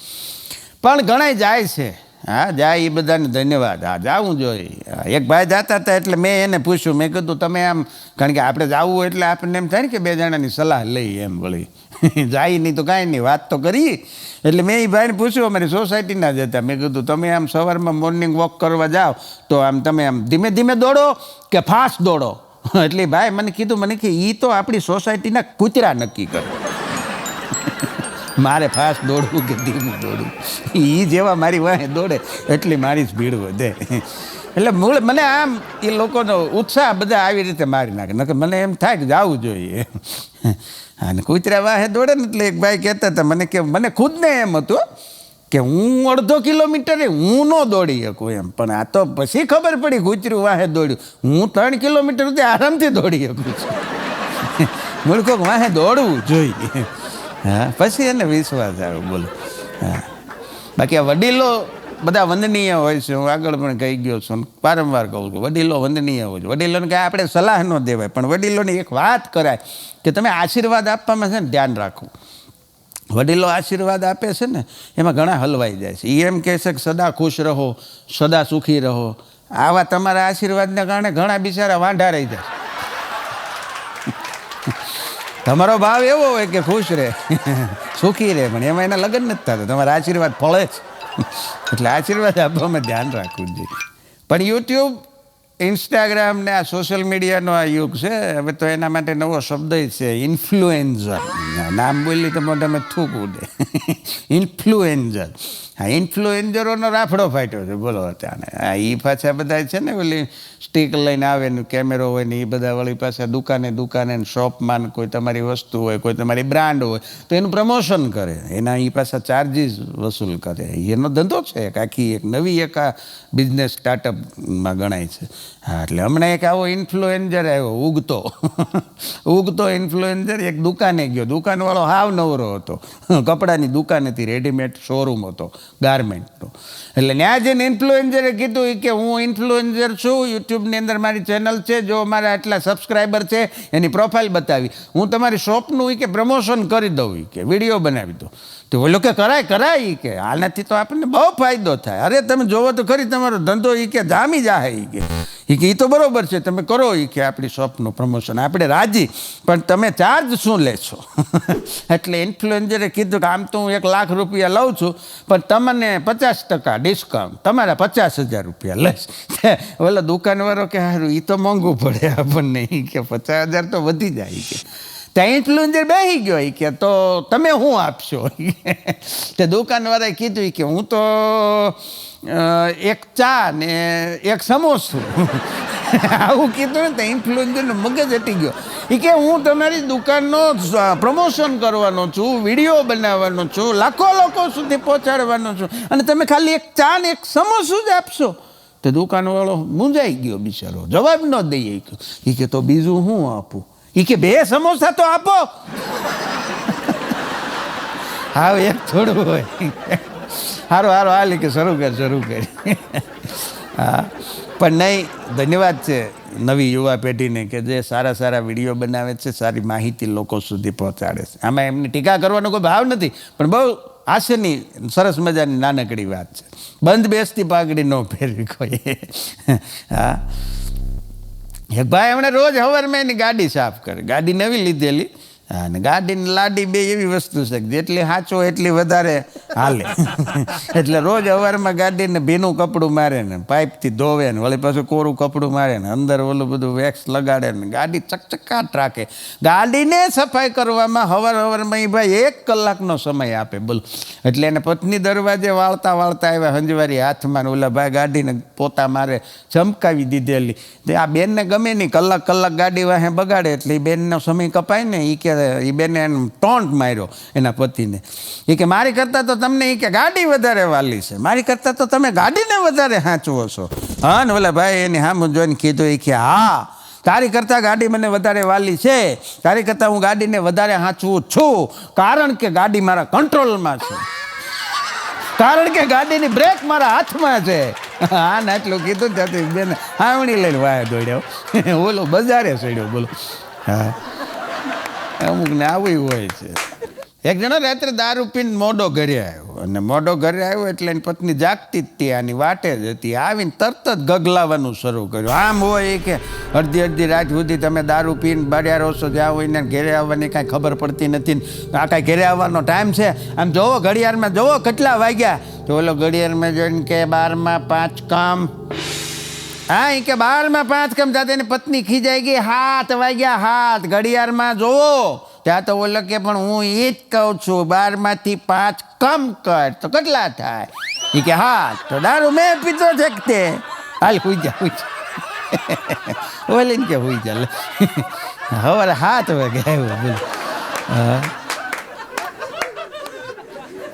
પણ ઘણા જાય છે, હા જાય એ બધાને ધન્યવાદ. હા જવું જોઈએ. એક ભાઈ જતા હતા એટલે મેં એને પૂછ્યું, મેં કીધું તમે આમ, કારણ કે આપણે જવું હોય એટલે આપણને એમ થાય ને કે 2 જણાની સલાહ લઈ, એમ વળી જાય નહીં તો કાંઈ નહીં, વાત તો કરી. એટલે મેં એ ભાઈને પૂછ્યું, અમારી સોસાયટીના જ હતા, મેં કીધું તમે આમ સવારમાં મોર્નિંગ વોક કરવા જાઓ તો આમ તમે આમ ધીમે ધીમે દોડો કે ફાસ્ટ દોડો? એટલે ભાઈ મને કીધું, મને કે એ તો આપણી સોસાયટીના કૂતરા નક્કી કરે, મારે ફાસ્ટ દોડવું કે ધીમું દોડવું. એ જેવા મારી વાહે દોડે એટલી મારી સ્પીડ વધે. એટલે મૂળ મને આમ એ લોકોનો ઉત્સાહ બધા આવી રીતે મારી નાખે. નકર મને એમ થાય કે જવું જોઈએ. અને કૂતરા વાહે દોડે ને એટલે એક ભાઈ કહેતા હતા મને કે મને ખુદને એમ હતું કે હું 1.5 કિલોમીટરે હું ન દોડી શકું એમ, પણ આ તો પછી ખબર પડી કૂતરું વાહે દોડ્યું, હું 3 કિલોમીટર સુધી આરામથી દોડી શકું છું. મૂળકો વાહે દોડવું જોઈએ. હા પછી એને વિશ્વાસ આવ્યો, બોલો. હા બાકી આ વડીલો બધા વંદનીય હોય છે. હું આગળ પણ કહી ગયો છું, વારંવાર કહું છું, વડીલો વંદનીય હોય છે. વડીલોને કાંઈ આપણે સલાહ ન દેવાય, પણ વડીલોની એક વાત કરાય કે તમે આશીર્વાદ આપવામાં છે ને ધ્યાન રાખો. વડીલો આશીર્વાદ આપે છે ને એમાં ઘણા હલવાઈ જાય છે. એ એમ કહે છે કે સદા ખુશ રહો, સદા સુખી રહો. આવા તમારા આશીર્વાદને કારણે ઘણા બિચારા વાંઢા રહી જાય. તમારો ભાવ એવો હોય કે ખુશ રહે, સુખી રહે, પણ એમાં એના લગ્ન નથી થતા, તમારા આશીર્વાદ ફળે જ. એટલે આશીર્વાદ આપવામાં ધ્યાન રાખવું જોઈએ. પણ યુટ્યુબ, ઇન્સ્ટાગ્રામ ને આ સોશિયલ મીડિયાનો આ યુગ છે. હવે તો એના માટે નવો શબ્દ છે ઇન્ફ્લુએન્ઝર. નામ બોલી તો મોઢામાં થૂક ઉડે. ઇન્ફ્લુએન્ઝર. હા ઇન્ફ્લુએન્ઝરોનો રાફડો ફાટ્યો છે, બોલો અત્યારે. હા એ પાછા બધા છે ને ઓલી સ્ટીક લઈને આવે ને કેમેરો હોય ને એ બધા વળી પાછા દુકાને શોપમાં કોઈ તમારી વસ્તુ હોય, કોઈ તમારી બ્રાન્ડ હોય તો એનું પ્રમોશન કરે, એના એ પાછા ચાર્જીસ વસૂલ કરે. એનો ધંધો છે, આખી એક નવી એક આ બિઝનેસ સ્ટાર્ટઅપમાં ગણાય છે. હા એટલે હમણાં એક આવો ઇન્ફ્લુએન્ઝર આવ્યો, ઉગતો ઇન્ફ્લુએન્ઝર. એક દુકાને ગયો, દુકાનવાળો હાવ નવરો હતો, કપડાની દુકાન હતી, રેડીમેડ શોરૂમ હતો ગાર્મેન્ટનો. એટલે ત્યાં જઈને ઇન્ફ્લુએન્ઝરે કીધું કે હું ઇન્ફ્લુએન્ઝર છું, યુટ્યુબની અંદર મારી ચેનલ છે, જો મારા આટલા સબસ્ક્રાઈબર છે, એની પ્રોફાઇલ બતાવી, હું તમારી શોપનું કે પ્રમોશન કરી દઉં, કે વિડીયો બનાવી દઉં. તો ઓલો કે કરાય એ કે આનાથી તો આપણને બહુ ફાયદો થાય. અરે તમે જોવો તો ખરી તમારો ધંધો એ કે જામી જાહે એ કે એ તો બરોબર છે તમે કરો એ કે આપણી શોપનું પ્રમોશન આપણે રાજી, પણ તમે ચાર્જ શું લેશો? એટલે ઇન્ફ્લુએન્સરે કીધું કે આમ તો હું 1 લાખ રૂપિયા લઉં છું, પણ તમને 50% ડિસ્કાઉન્ટ, તમારા 50,000 રૂપિયા લઈશ. ઓલો દુકાનવાળો કે સારું એ તો મોંઘું પડે આપણને, એ કે 50,000 તો વધી જાય કે. ત્યાં ઇન્ફ્લુએન્સર બેસી ગયો એ કે તો તમે શું આપશો? તે દુકાનવાળાએ કીધું કે હું તો 1 ચા ને 1 સમોસું. આવું કીધું ને તો ઇન્ફ્લુએન્સરનો મગજ હટી ગયો. એ કે હું તમારી દુકાનનો પ્રમોશન કરવાનો છું, વિડીયો બનાવવાનો છું, લાખો લોકો સુધી પહોંચાડવાનો છું, અને તમે ખાલી 1 ચા ને 1 સમોસું જ આપશો? તો દુકાનવાળો મૂંઝાઈ ગયો બિચારો, જવાબ ન દઈએ. એ કે તો બીજું હું આપું? એ કે 2 સમોસા તો આપો. હા એક થોડું હોય. સારું હાલ કે શરૂ કર. હા પણ નહીં, ધન્યવાદ છે નવી યુવા પેઢીને કે જે સારા વિડીયો બનાવે છે, સારી માહિતી લોકો સુધી પહોંચાડે છે. આમાં એમની ટીકા કરવાનો કોઈ ભાવ નથી, પણ બહુ હાસ્યની સરસ મજાની નાનકડી વાત છે. બંધ બેસતી પાઘડી ન ફેરવી કોઈ. હા એક ભાઈ હમણાં રોજ સવારમાં એની ગાડી સાફ કરે, ગાડી નવી લીધેલી. અને ગાડીની લાડી બે એવી વસ્તુ છે કે જેટલી સાચો એટલી વધારે હાલે. એટલે રોજ સવારમાં ગાડીને ભીનું કપડું મારે ને પાઇપથી ધોવે ને વળી પાછું કોરું કપડું મારે ને અંદર ઓલું બધું વેક્સ લગાડે ને ગાડી ચકચકાટ રાખે. ગાડીને સફાઈ કરવામાં સવારમાં એ ભાઈ 1 કલાકનો સમય આપે, બોલો. એટલે એને પત્ની દરવાજે વાળતા આવ્યા હંજવારી હાથમાં, ઓલા ભાઈ ગાડીને પોતા મારે ચમકાવી દીધેલી. આ બેનને ગમે નહીં, કલાક ગાડી વાહે બગાડે એટલે એ બેનનો સમય કપાય ને. એ કે એ બેને એને ટોન્ટ માર્યો એના પતિને. એ કે મારી કરતાં તો તમને એ કે ગાડી વધારે વાલી છે, મારી કરતાં તો તમે ગાડીને વધારે સાચવો છો. હા ને ઓલા ભાઈ એની સામું જોઈને કીધું એ કે હા તારી કરતાં ગાડી મને વધારે વાલી છે, તારી કરતાં હું ગાડીને વધારે સાચવું છું, કારણ કે ગાડી મારા કંટ્રોલમાં છે, કારણ કે ગાડીની બ્રેક મારા હાથમાં છે. હા ને આટલું કીધું ત્યાંથી બેન હાવણી લઈને વાય દોડ્યો, ઓલો બજારે ચડ્યો, બોલો. હા અમુક ને આવું હોય છે. એક જણો રાત્રે દારૂ પીને મોડો ઘરે આવ્યો, એટલે એની પત્ની જાગતી જ હતી, આની વાટે જ હતી. આવીને તરત જ ગગલાવાનું શરૂ કર્યું. આમ હોય કે અડધી રાત સુધી તમે દારૂ પીને બળ્યા રહો છો, જ્યાં હોય ને ઘેરે આવવાની કાંઈ ખબર પડતી નથી. આ કાંઈ ઘેરે આવવાનો ટાઈમ છે? આમ જોવો ઘડિયાળમાં, જોવો કેટલા વાગ્યા. તો ઓલો ઘડિયાળમાં જોઈને કે 12:05 કામ. હા એ કે 12:05 કામ. જાતે એની પત્ની ખીજાઈ ગઈ, 7 વાગ્યા ઘડિયાળમાં જોવો. ત્યાં તો ઓલો કે પણ હું એ જ કહું છું 12માંથી 5 કમ કર તો કેટલા થાય? એ કે 7. તો દારૂ મેં પીતો છે કે તે? હાલ હુઈ જા. ઓલીને કે હુઈ જા. સવારે 7 વાગે આવ્યો, બોલો. હા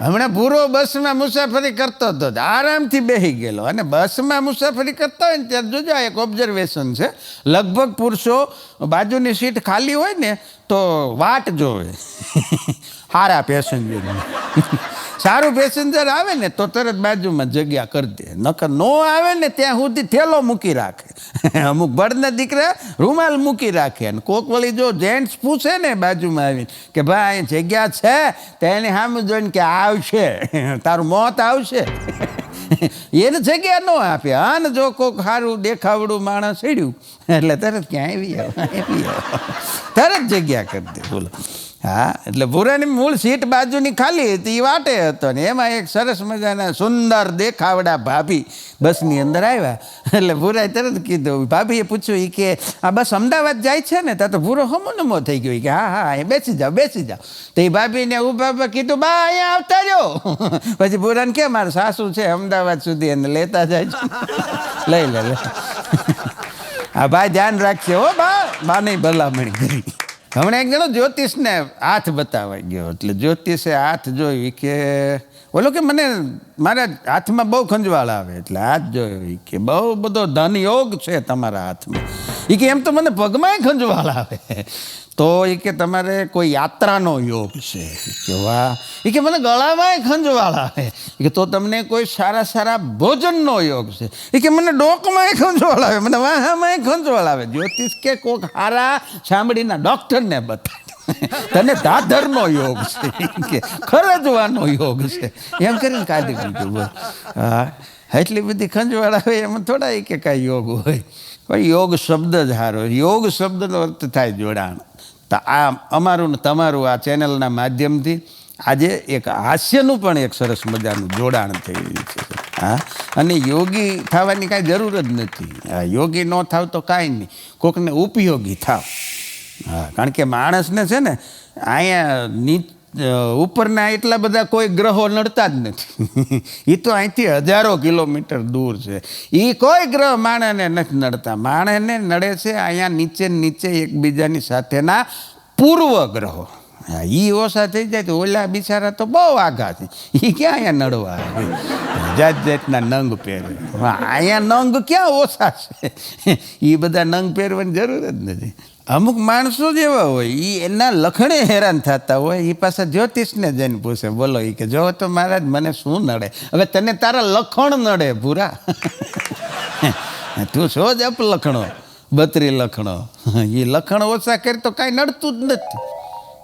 હમણાં પૂરો બસમાં મુસાફરી કરતો હતો, આરામથી બેસી ગયેલો. અને બસમાં મુસાફરી કરતા હોય ને ત્યારે જોજો એક ઓબ્ઝર્વેશન છે, લગભગ પુરુષો બાજુની સીટ ખાલી હોય ને તો વાટ જોવે સારા પેસેન્જર. સારું પેસેન્જર આવે ને તો તરત બાજુમાં જગ્યા કરી દે, નકર નો આવે ને ત્યાં સુધી થેલો મૂકી રાખે. અમુક બળના દીકરા રૂમાલ મૂકી રાખે. અને કોક વળી જો જેન્ટ્સ પૂછે ને બાજુમાં આવીને કે ભાઈ જગ્યા છે, તો એને સામે જોઈને કે આવશે, તારું મોત આવશે. એને જગ્યા ન આપે. હા ને જો કોક સારું દેખાવડું માણસ સીડ્યું એટલે તરત ક્યાં આવી આવો, તરત જગ્યા કરી દે, બોલો. હા એટલે ભૂરાની મૂળ સીટ બાજુની ખાલી હતી, એ વાટે હતો ને એમાં એક સરસ મજાના સુંદર દેખાવડા ભાભી બસની અંદર આવ્યા. એટલે ભૂરાએ તરત કીધું, ભાભીએ પૂછ્યું એ કે આ બસ અમદાવાદ જાય છે ને? ત્યાં તો ભૂરો હમો થઈ ગયો કે હા એ બેસી જાઓ. તો એ ભાભીને ઉભા કીધું બા અહીંયા આવતા રહ્યો. પછી ભૂરાને કે મારા સાસુ છે અમદાવાદ સુધી એને લેતા જાય છે, લઈ લે. હા ભાઈ ધ્યાન રાખશે હો બા નહીં ભલામણી કરી. હમણાં એક જણો જ્યોતિષને હાથ બતાવાઈ ગયો, એટલે જ્યોતિષે હાથ જોયું કે બોલો કે મને મારા હાથમાં બહુ ખંજવાળ આવે, એટલે હાથ જોયો કે બહુ બધો ધન યોગ છે તમારા હાથમાં. એ કે એમ તો મને પગમાંય ખંજવાળ આવે. તો એ કે તમારે કોઈ યાત્રાનો યોગ છે. કે વાહ. એ કે મને ગળામાંય ખંજવાળ આવે. કે તો તમને કોઈ સારા ભોજનનો યોગ છે. એ કે મને ડોકમાંય ખંજવાળ આવે, મને વાહામાંય ખંજવાળ આવે. જ્યોતિષ કે કોઈક સારા ચામડીના ડૉક્ટરને બતાવે. તને દાધરનો યોગ છે કે ખરજવાનો યોગ છે એમ કરીને કાઢી દીધું. હા, એટલી બધી ખંજવાળા હોય એમાં થોડા કે કાંઈ યોગ હોય. પણ યોગ શબ્દ જ સારો. યોગ શબ્દનો અર્થ થાય જોડાણ. તો આ અમારું ને તમારું આ ચેનલના માધ્યમથી આજે એક હાસ્યનું પણ એક સરસ મજાનું જોડાણ થઈ રહ્યું છે. હા, અને યોગી થવાની કાંઈ જરૂર જ નથી. યોગી ન થાવ તો કાંઈ નહીં, કોકને ઉપયોગી થાવ. હા, કારણ કે માણસને છે ને અહીંયા ઉપરના એટલા બધા કોઈ ગ્રહો નડતા જ નથી. એ તો અહીંથી હજારો કિલોમીટર દૂર છે. એ કોઈ ગ્રહ માણસને નથી નડતા. માણસને નડે છે અહીંયા નીચે નીચે એકબીજાની સાથેના પૂર્વગ્રહો. હા, એ ઓછા થઈ જાય તો ઓલા બિચારા તો બહુ આઘા છે. એ ક્યાં અહીંયા નડવા આવે? જાત જાતના નંગ પહેરે. અહીંયા નંગ ક્યાં ઓછા છે? એ બધા નંગ પહેરવાની જરૂર જ નથી. અમુક માણસો જેવા હોય એ એના લખણે હેરાન થતા હોય. એ પાછા જ્યોતિષને જઈને પૂછે, બોલો એ કે જો તો મહારાજ મને શું નડે? હવે તને તારા લખણ નડે ભૂરા. તું છો જ અપલખણો, 32 લખણો. એ લખણ ઓછા કરી તો કાંઈ નડતું જ નથી.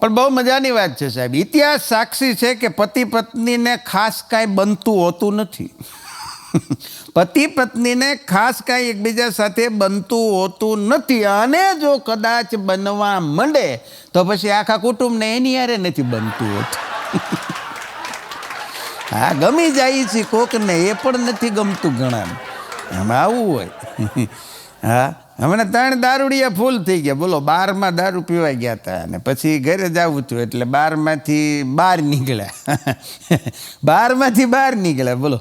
પણ બહુ મજાની વાત છે સાહેબ. ઇતિહાસ સાક્ષી છે કે પતિ પત્નીને ખાસ કાંઈ બનતું હોતું નથી. પતિ પત્નીને ખાસ કાંઈ એકબીજા સાથે બનતું હોતું નથી. અને જો કદાચ બનવા માંડે તો પછી આખા કુટુંબને એની યારે નથી બનતું હોતું. હા, ગમી જાય છે કોકને, એ પણ નથી ગમતું ઘણાને. એમાં આવું હોય. હા, હમણાં 3 દારૂડિયા ફૂલ થઈ ગયા. બોલો, 12માં દારૂ પીવાઈ ગયા હતા અને પછી ઘરે જવું હતું એટલે 12માંથી બહાર નીકળ્યા. 12માંથી બહાર નીકળ્યા, બોલો.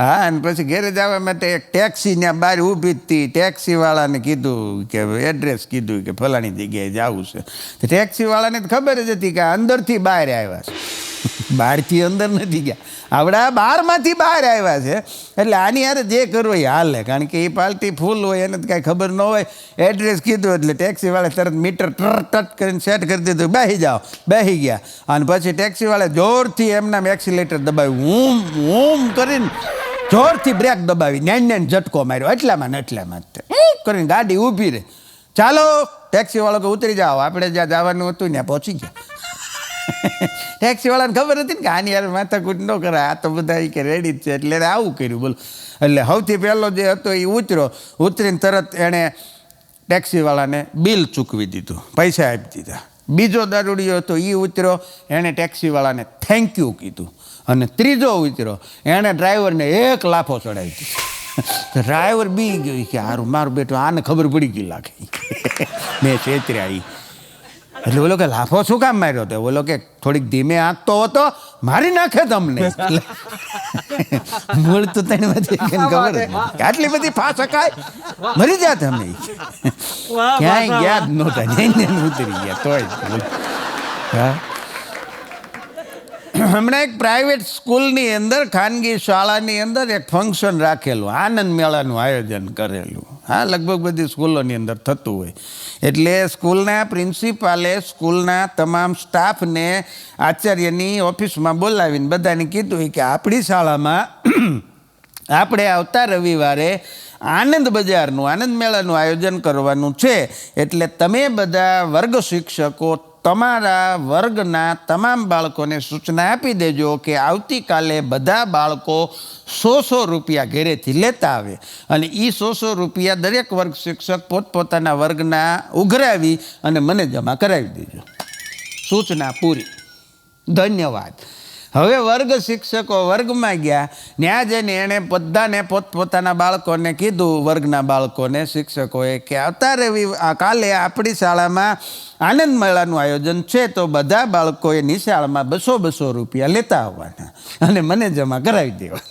હા, અને પછી ઘરે જવા માટે એક ટેક્સી ત્યાં બહાર ઊભી હતી. ટેક્સીવાળાને કીધું કે એડ્રેસ કીધું કે ફલાણી જગ્યાએ જવું છે. તો ટેક્સીવાળાને ખબર જ હતી કે અંદરથી બહાર આવ્યા છે, બહારથી અંદર નથી ગયા. આવડા 12માંથી બહાર આવ્યા છે એટલે આની યારે જે કરવું એ હાલે. કારણ કે એ પાર્ટી ફૂલ હોય, એને કાંઈ ખબર ન હોય. એડ્રેસ કીધું એટલે ટેક્સીવાળા તરત મીટર ટટ કરીને સેટ કરી દીધું. બેસી જાઓ. બેસી ગયા. અને પછી ટેક્સીવાળા જોરથી એમના એક્સિલેટર દબાવ્યું. ઊમ કરીને જોરથી બ્રેક દબાવી નેન ઝટકો માર્યો. એટલામાં કરીને ગાડી ઊભી રહે. ચાલો, ટેક્સીવાળો કે ઉતરી જાઓ, આપણે જ્યાં જવાનું હતું ત્યાં પહોંચી ગયા. ટેક્સીવાળાને ખબર હતી ને કે આની યાર માથાકૂટ ન કરે, આ તો બધા કે રેડી જ છે એટલે આવું કર્યું. બોલો, એટલે સૌથી પહેલો જે હતો એ ઉતરીને તરત એણે ટેક્સીવાળાને બિલ ચૂકવી દીધું, પૈસા આપી દીધા. બીજો દારૂડિયો હતો એ ઉતર્યો, એણે ટેક્સીવાળાને થેન્ક યુ કીધું. અને ત્રીજો ઉતર્યો, એણે ડ્રાઈવરને 1 લાફો ચડાવી દીધો. ડ્રાઈવર બી ગયો કે હારું મારું બેટું આને ખબર પડી ગઈ લાગે મેં છેતર્યા. એટલે બોલો કે લાફો શું કામ માર્યો હતો? બોલો કે થોડીક ધીમે આંકતો હતો, મારી નાખે તમને. મૂળ તો તને ખબર આટલી બધી ફાસ શકાય, મરી જા તમે. ક્યાંય ગયા જ નહોતા, ઉતરી ગયા તોય. હા, હમણાં એક પ્રાઇવેટ સ્કૂલની અંદર, ખાનગી શાળાની અંદર એક ફંક્શન રાખેલું, આનંદ મેળાનું આયોજન કરેલું. હા, લગભગ બધી સ્કૂલોની અંદર થતું હોય. એટલે સ્કૂલના પ્રિન્સિપાલે સ્કૂલના તમામ સ્ટાફને આચાર્યની ઓફિસમાં બોલાવીને બધાને કીધું કે આપણી શાળામાં આપણે આવતા રવિવારે આનંદ બજારનું, આનંદ મેળાનું આયોજન કરવાનું છે. એટલે તમે બધા વર્ગ શિક્ષકો તમારા વર્ગના તમામ બાળકોને સૂચના આપી દેજો કે આવતીકાલે બધા બાળકો 100 રૂપિયા ઘરેથી લેતા આવે અને એ 100 રૂપિયા દરેક વર્ગ શિક્ષક પોતપોતાના વર્ગના ઉઘરાવી અને મને જમા કરાવી દેજો. સૂચના પૂરી. ધન્યવાદ. હવે વર્ગ શિક્ષકો વર્ગમાં ગયા. ત્યાં જઈને એણે બધાને પોતપોતાના બાળકોને કીધું, વર્ગના બાળકોને, શિક્ષકોએ, કે આવતા કાલે આપણી શાળામાં આનંદ મેળાનું આયોજન છે તો બધા બાળકોએ નિશાળમાં 200 રૂપિયા લેતા આવવાના અને મને જમા કરાવી દેવા.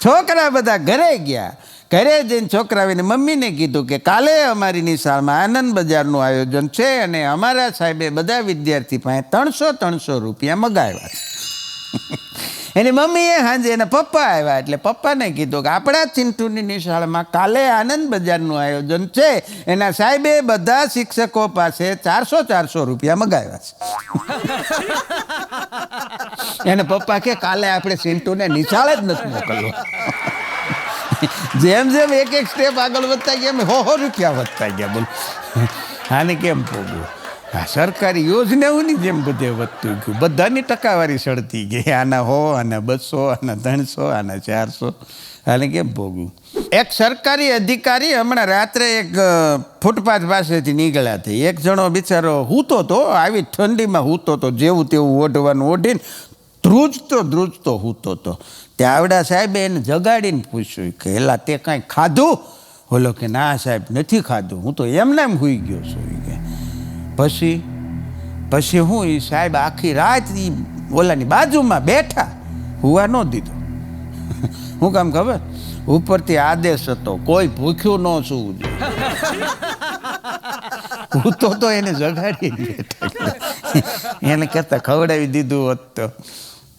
છોકરા બધા ઘરે ગયા. ઘરે જઈને છોકરાઓને મમ્મીને કીધું કે કાલે અમારી નિશાળમાં આનંદ બજારનું આયોજન છે અને અમારા સાહેબે બધા વિદ્યાર્થી પાસે 300 રૂપિયા મગાવ્યા છે. એની મમ્મીએ સાંજે એના પપ્પા આવ્યા એટલે પપ્પાને કીધું કે આપણા ચિંટુની નિશાળમાં કાલે આનંદ બજારનું આયોજન છે, એના સાહેબે બધા શિક્ષકો પાસે 400 રૂપિયા મગાવ્યા છે. એને પપ્પા કે કાલે આપણે ચિંટુને નિશાળે જ નથી મોકલવો. જેમ જેમ એક સ્ટેપ આગળ વધતા ગયા એમ 100 રૂપિયા વધતા ગયા. બોલ, આને કેમ પોગવું? હા, સરકારી યોજનાઓની જેમ બધે વધતું ગયું, બધાની ટકાવારી સડતી ગઈ. આના 100, આના 200, આના 300, આના 400. આને કેમ ભોગવું? એક સરકારી અધિકારી હમણાં રાત્રે એક ફૂટપાથ પાસેથી નીકળ્યા હતી. એક જણો બિચારો હૂતો તો, આવી ઠંડીમાં હૂતો તો, જેવું તેવું ઓઢવાનું ઓઢીને ધ્રુજતો હૂતો તો. ત્યાં આવડા સાહેબે એને જગાડીને પૂછ્યું કે એલા તે કાંઈ ખાધું? બોલો કે ના સાહેબ, નથી ખાધું, હું તો એમને એમ સૂઈ ગયો છું. કે પછી હું એ સાહેબ આખી રાત ઓલાની બાજુમાં બેઠા, હુવા ન દીધો. હું કામ ખબર? ઉપરથી આદેશ હતો, કોઈ ભૂખ્યું ન સૂવું જોઈએ. હું તો એને જગાડી બેઠા, એને કહેતા ખવડાવી દીધું હોત તો.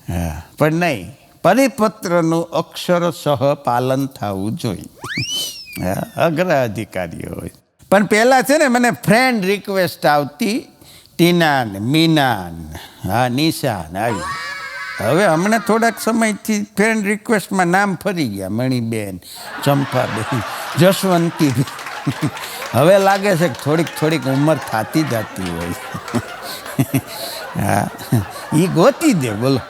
હા, પણ નહીં, પરિપત્રનું અક્ષરશઃ પાલન થવું જોઈએ. અગ્ર અધિકારીઓ હોય. પણ પહેલાં છે ને મને ફ્રેન્ડ રિક્વેસ્ટ આવતી, ટીના ને મીના ને હા નિશા ને આવી. હવે હમણાં થોડાક સમયથી ફ્રેન્ડ રિક્વેસ્ટમાં નામ ફરી ગયા, મણીબેન, ચંપાબેન, જસવંતીબેન. હવે લાગે છે કે થોડીક ઉંમર થતી જતી હોય. હા, એ ગોતી દે, બોલો,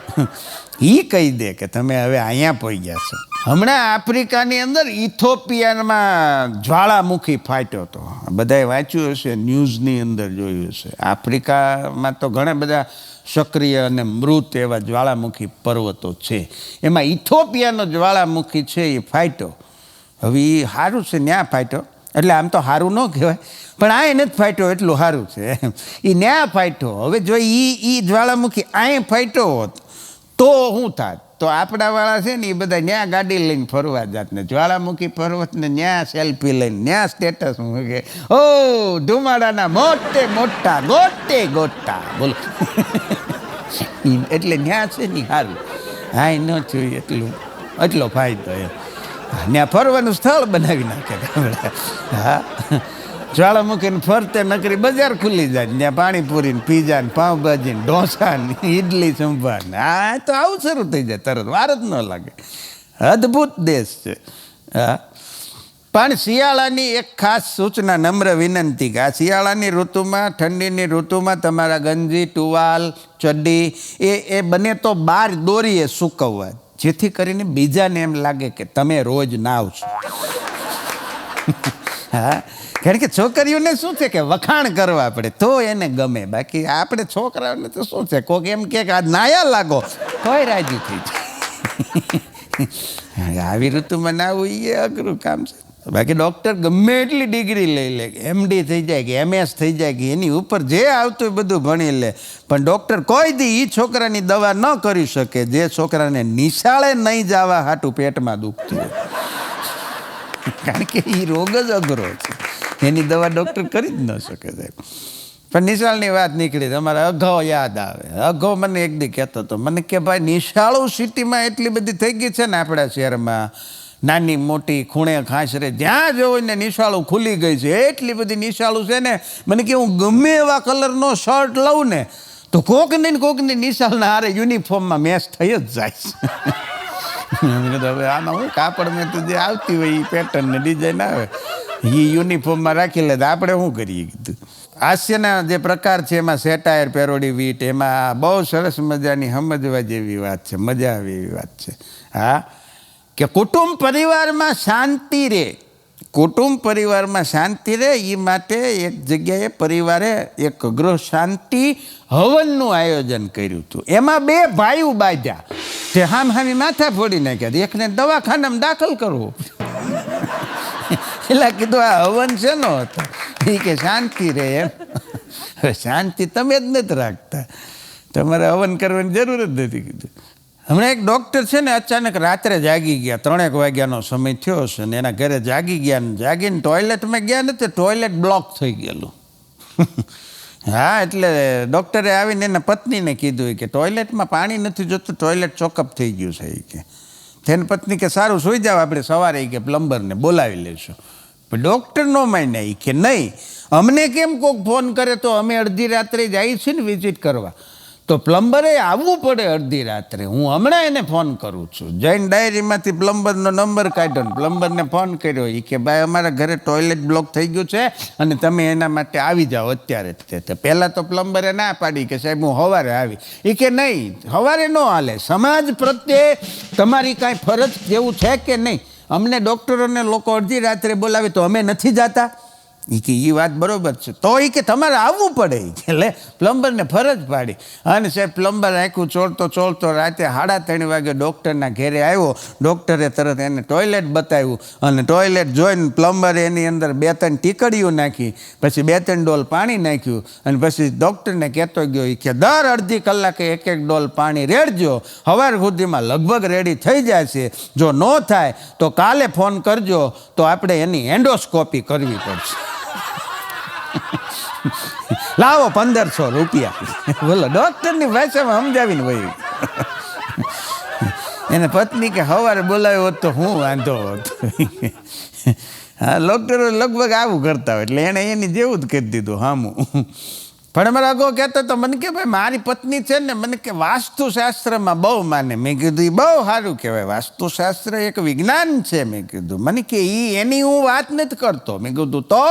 એ કહી દે કે તમે હવે અહીંયા પહોંચી ગયા છો. હમણાં આફ્રિકાની અંદર ઇથોપિયામાં જ્વાળામુખી ફાટ્યો હતો. બધાએ વાંચ્યું હશે, ન્યૂઝની અંદર જોયું હશે. આફ્રિકામાં તો ઘણા બધા સક્રિય અને મૃત એવા જ્વાળામુખી પર્વતો છે. એમાં ઇથોપિયાનો જ્વાળામુખી છે એ ફાટ્યો. હવે એ સારું છે ન્યા ફાટ્યો, એટલે આમ તો સારું ન કહેવાય, પણ આ નથી ફાટ્યો એટલું સારું છે. એ ન્યા ફાટ્યો. હવે જો એ જ્વાળામુખી અહીં ફાટ્યો હોત તો શું થાત? તો આપણાવાળા છે ને એ બધા ન્યા ગાડી લઈને ફરવા જાત ને જ્વાળામુખી પર્વતને ન્યા સેલ્ફી લઈને ન્યા સ્ટેટસ મૂકે, ઓ ધુમાડાના મોટા ગોટા, બોલો. એટલે ન્યા છે ને સારું. હા, ન જોઈએ એટલો ફાયદો એમ. ત્યાં ફરવાનું સ્થળ બનાવી નાખે. હા, જ્વાળામુખીને ફરતે નકરી બજાર ખુલ્લી જાય, ત્યાં પાણીપુરી ને પીઝા ને પાઉંભાજી ને ઢોસા ને ઇડલી સંભાર ને હા, તો આવું શરૂ થઈ જાય તરત, વાર જ ન લાગે. અદ્ભુત દેશ છે. હા, પણ શિયાળાની એક ખાસ સૂચના, નમ્ર વિનંતી કે આ શિયાળાની ઋતુમાં, ઠંડીની ઋતુમાં તમારા ગંજી, ટુવાલ, ચડ્ડી એ બને તો બહાર દોરીએ સૂકવવા, જેથી કરીને બીજાને એમ લાગે કે તમે રોજ નાવ છો. હા, કારણ કે છોકરીઓને શું છે કે વખાણ કરવા પડે તો એને ગમે, બાકી આપણે છોકરાઓને તો શું છે, કોઈક એમ કે આ નાયા લાગો તોય રાજી થઈ જાય. આવી ઋતુમાં નાવું એ અઘરું કામ છે. બાકી ડૉક્ટર ગમે એટલી ડિગ્રી લઈ લે, MD થઈ જાય કે MS થઈ જાય કે એની ઉપર જે આવતું એ બધું ભણી લે, પણ ડૉક્ટર કોઈ દી એ છોકરાની દવા ન કરી શકે જે છોકરાને નિશાળે નહીં જવા હાટું પેટમાં દુખતું હોય. કારણ કે એ રોગ જ અઘરો છે, એની દવા ડૉક્ટર કરી જ ન શકે સાહેબ. પણ નિશાળની વાત નીકળી, તમારા અઘો યાદ આવે. અઘો મને એક દી કહેતો હતો, મને કે ભાઈ નિશાળો સિટીમાં એટલી બધી થઈ ગઈ છે ને આપણા શહેરમાં, નાની મોટી ખૂણે ખાંસરે જ્યાં જોવો ને નિશાળું ખુલ્લી ગઈ છે, એટલી બધી નિશાળું છે ને, મને કે હું ગમે એવા કલરનો શર્ટ લઉં ને તો કોકની નિશાળના હારે યુનિફોર્મમાં મેચ થઈ જ જાય છે. હવે આમાં હું કાપડને તો જે આવતી હોય એ પેટર્ન ને ડિઝાઇન આવે એ યુનિફોર્મમાં રાખી લે તો આપણે શું કરીએ કીધું. હાસ્યના જે પ્રકાર છે એમાં સેટાયર, પેરોડી, વીટ, એમાં બહુ સરસ મજાની સમજવા જેવી વાત છે, મજા આવે એવી વાત છે. હા, કે કુટુંબ પરિવારમાં શાંતિ રહે, કુટુંબ પરિવારમાં શાંતિ રહે એ માટે એક જગ્યાએ પરિવારે એક ગૃહ શાંતિ હવનનું આયોજન કર્યું હતું. એમાં 2 ભાઈઓ બાંધ્યા, તે હામી માથા ફોડી નાખ્યા, એકને દવાખાનામાં દાખલ કરવો. એટલે કીધું આ હવન છે નો હતો, એ કે શાંતિ રહે એમ. હવે શાંતિ તમે જ નથી રાખતા, તમારે હવન કરવાની જરૂર જ નથી કીધું. હમણાં એક ડૉક્ટર છે ને અચાનક રાત્રે જાગી ગયા, 3 વાગ્યાનો સમય થયો હશે ને એના ઘરે જાગી ગયા ને જાગીને ટોયલેટમાં ગયા ને તો ટોયલેટ બ્લોક થઈ ગયેલું. હા, એટલે ડૉક્ટરે આવીને એના પત્નીને કીધું કે ટોયલેટમાં પાણી નથી જોતું, ટોયલેટ ચોકઅપ થઈ ગયું છે. કે તેની પત્ની કે સારું સૂઈ જાવ, આપણે સવારે કે પ્લમ્બરને બોલાવી લઈશું. પણ ડૉક્ટર ન માન્યા, કે નહીં, અમને કેમ કોઈક ફોન કરે તો અમે અડધી રાત્રે જઈએ છીએ ને વિઝિટ કરવા, તો પ્લમ્બરે આવવું પડે અડધી રાત્રે. હું હમણાં એને ફોન કરું છું, જૈન ડાયરીમાંથી પ્લમ્બરનો નંબર કાઢ્યો ને પ્લમ્બરને ફોન કર્યો. એ કે ભાઈ અમારા ઘરે ટોયલેટ બ્લોક થઈ ગયું છે અને તમે એના માટે આવી જાઓ અત્યારે જ. તે પહેલાં તો પ્લમ્બરે ના પાડી કે સાહેબ હું સવારે આવી. એ કે નહીં, સવારે ન હાલે. સમાજ પ્રત્યે તમારી કાંઈ ફરજ જેવું છે કે નહીં? અમને ડૉક્ટરોને લોકો અડધી રાત્રે બોલાવે તો અમે નથી જતા? એ કે એ વાત બરાબર છે. તો એ કે તમારે આવવું પડે. એટલે પ્લમ્બરને ફરજ પાડી. અને સાહેબ પ્લમ્બર આખું ચોળતો રાતે 3:30 વાગે ડૉક્ટરના ઘેરે આવ્યો. ડૉક્ટરે તરત એને ટોયલેટ બતાવ્યું અને ટોયલેટ જોઈને પ્લમ્બરે એની અંદર 2-3 ટીકડીઓ નાખી, પછી 2-3 ડોલ પાણી નાખ્યું અને પછી ડૉક્ટરને કહેતો ગયો એ કે દર અડધી કલાકે 1-1 ડોલ પાણી રેડજો, સવાર સુધીમાં લગભગ રેડી થઈ જશે. જો ન થાય તો કાલે ફોન કરજો, તો આપણે એની એન્ડોસ્કોપી કરવી પડશે. લાવો 1500 રૂપિયા. બોલો, ડૉક્ટરની ભાષામાં સમજાવીને વહી. એને પત્ની કે સવારે બોલાવ્યો હોત તો હું વાંધો હોત. હા, ડૉક્ટરો લગભગ આવું કરતા હોય એટલે એણે એની જેવું જ કરી દીધું હામું. પણ અમારા અગાઉ કહેતો તો મને કે ભાઈ મારી પત્ની છે ને મને કે વાસ્તુશાસ્ત્રમાં બહુ માને. મેં કીધું એ બહુ સારું કહેવાય, વાસ્તુશાસ્ત્ર એક વિજ્ઞાન છે. મેં કીધું મને કે એની હું વાત નથી કરતો. મેં કીધું તો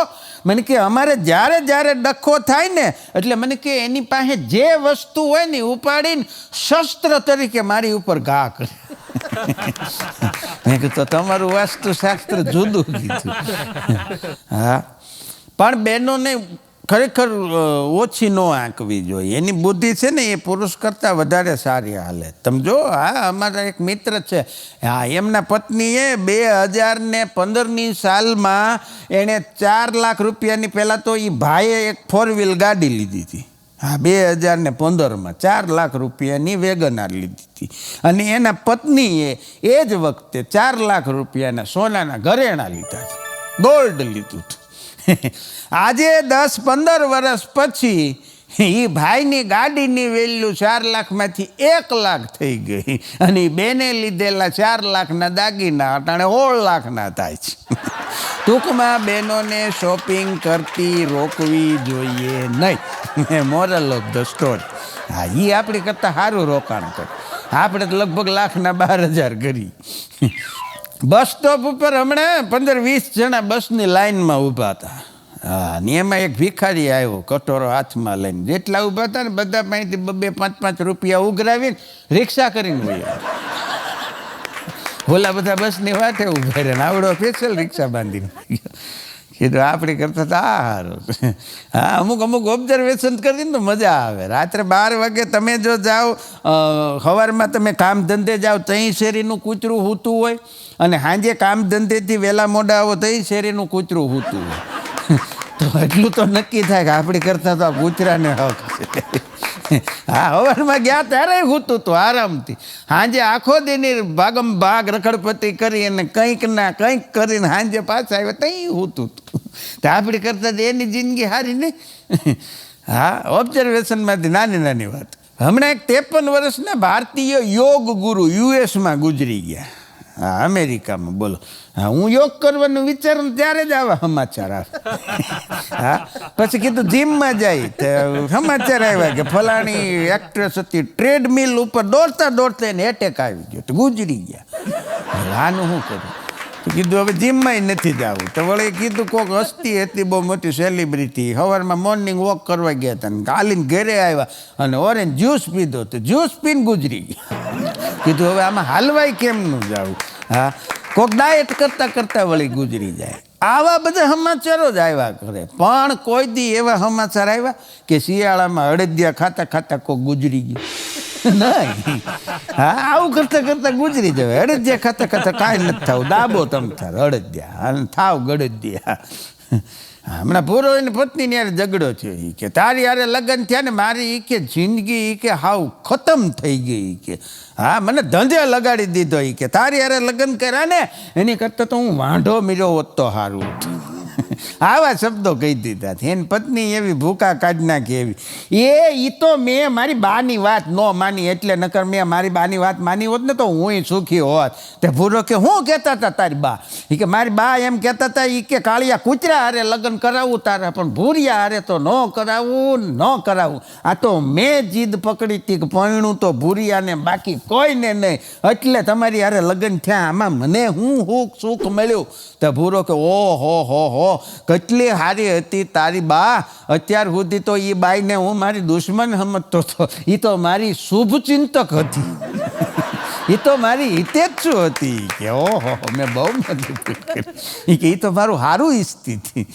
મને કે અમારે જ્યારે ડખો થાય ને એટલે મને કે એની પાસે જે વસ્તુ હોય ને ઉપાડીને શસ્ત્ર તરીકે મારી ઉપર ઘા કરે. મેં કીધું તમારું વાસ્તુશાસ્ત્ર જુદું કીધું. હા, પણ બહેનોને ખરેખર ઓછી ન આંકવી જોઈએ. એની બુદ્ધિ છે ને એ પુરુષ કરતાં વધારે સારી હાલે. તમે જો, હા, અમારા એક મિત્ર છે, હા, એમના પત્નીએ 2015ની સાલમાં એણે 4 લાખ રૂપિયાની, પહેલાં તો એ ભાઈએ એક 4-વ્હીલ ગાડી લીધી હતી. હા, 2015માં 4 લાખ રૂપિયાની વેગનાર લીધી હતી. અને એના પત્નીએ એ જ વખતે 4 લાખ રૂપિયાના સોનાના ઘરેણાં લીધા છે, ગોલ્ડ લીધું હતું. આજે 10-15 વર્ષ પછી એ ભાઈની ગાડીની વેલ્યુ 4 લાખમાંથી 1 લાખ થઈ ગઈ અને એ બેને લીધેલા 4 લાખના દાગીના અટાણે 16 લાખના થાય છે. ટૂંકમાં બહેનોને શોપિંગ કરતી રોકવી જોઈએ નહીં. Moral of the story. હા, એ આપણી કરતાં સારું રોકાણ કરે. આપણે તો લગભગ લાખના 12,000 કરી. બસ સ્ટોપ ઉપર હમણાં 15-20 જણા બસની લાઈનમાં ઊભા હતા. હા, ને એમાં એક ભિખારી આવ્યો કટોરો હાથમાં લઈને. જેટલા ઊભા હતા ને બધા પાસેથી 2-5 રૂપિયા ઉઘરાવીને રિક્ષા કરીને વયા. ઓલા બધા બસની વાટે ઊભા રહે ને આવડો સ્પેશિયલ રિક્ષા બાંધીને કીધું આપણી કરતા તો આ સારું. હા, અમુક ઓબ્ઝર્વેશન કરીને તો મજા આવે. રાત્રે 12 વાગે તમે જો જાઓ, સવારમાં તમે કામ ધંધે જાઓ તહીં શેરીનું કૂતરું હૂતું હોય અને સાંજે કામ ધંધેથી વહેલા મોડા આવો તહીં શેરીનું કૂતરું હૂતું હોય. તો એટલું તો નક્કી થાય કે આપણી કરતાં તો આ કૂતરાને હક છે. હા, સવારમાં ગયા ત્યારે હૂતું હતું આરામથી. સાંજે આખો દીની ભાગમ ભાગ રખડપટ્ટી કરી અને કંઈક ના કંઈક કરીને સાંજે પાછા આવ્યા તહીં હૂતું હતું. તો આપણી કરતાં એની જિંદગી સારી નહીં. હા, ઓબ્ઝર્વેશનમાંથી નાની વાત. હમણાં એક 53 વર્ષના ભારતીય યોગ ગુરુ યુએસમાં ગુજરી ગયા. હા, અમેરિકામાં. બોલો, હા, હું યોગ કરવાનું વિચારું ત્યારે જ આવા સમાચાર આવે. હા, પછી કીધું જીમમાં જાય તો સમાચાર આવ્યા કે ફલાણી એક્ટ્રેસ હતી ટ્રેડમિલ ઉપર દોડતા એને એટેક આવી ગયો તો ગુજરી ગયા. આનું શું કરું? તો કીધું હવે જીમમાં નથી જવું. તો વળી કીધું કોઈક હસ્તી હતી બહુ મોટી સેલિબ્રિટી, સવારમાં મોર્નિંગ વોક કરવા ગયા હતા ને કાલીને ઘરે આવ્યા અને ઓરેન્જ જ્યુસ પીધો તો જ્યુસ પીને ગુજરી ગયા. કીધું હવે આમાં હાલવાય કેમનું જવું? હા, કોઈક ડાયટ કરતાં વળી ગુજરી જાય. આવા બધા સમાચારો જ આવ્યા કરે. પણ કોઈ દી એવા સમાચાર આવ્યા કે શિયાળામાં અડદિયા ખાતા કોઈક ગુજરી ગયું? નહીં. હા, આવું કરતાં ગુજરી જવાય. અડદિયા ખાતા કાંઈ નથી થવું. દાબો તમ થાર અડદિયા અને થાવ ગડદિયા. હમણાં પૂરો એની પત્નીને યાર ઝઘડો થયો. એ કે તારી યારે લગ્ન થયા ને મારી એ કે જિંદગી એ કે હાવ ખતમ થઈ ગઈ. કે હા, મને ધંધે લગાડી દીધો. એ કે તારી યારે લગ્ન કર્યા ને એની કરતાં તો હું વાંઢો મીર્યો હોત તો સારું. આવા શબ્દો કહી દીધા એની પત્ની એવી ભૂકા કાઢી નાખી એવી ઈ તો મેં મારી બાની વાત ન માની એટલે નકર મેં મારી બાની વાત માની હોત ને તો હું સુખી હોત. તે ભૂરો કે હું કહેતા હતા તારી બા? એ કે મારી બા એમ કહેતા હતા એ કે કાળિયા કૂતરા હારે લગ્ન કરાવવું તારા, પણ ભૂરિયા હારે તો ન કરાવવું. આ તો મેં જીદ પકડી હતી કે પરણું તો ભૂરિયાને, બાકી કોઈને નહીં, એટલે તમારી હારે લગ્ન થયા. આમાં મને હું સુખ મળ્યું. તો ભૂરો કે હો કેટલી સારી હતી તારી બા. અત્યાર સુધી તો એ બાઈને હું મારી દુશ્મન સમજતો હતો. એ તો મારી શુભચિંતક હતી. એ તો મારી હિતેચ્છુ હતી કે ઓહો મેં બહુ મદદ કરી કે એ તો મારું સારું ઈચ્છતી હતી.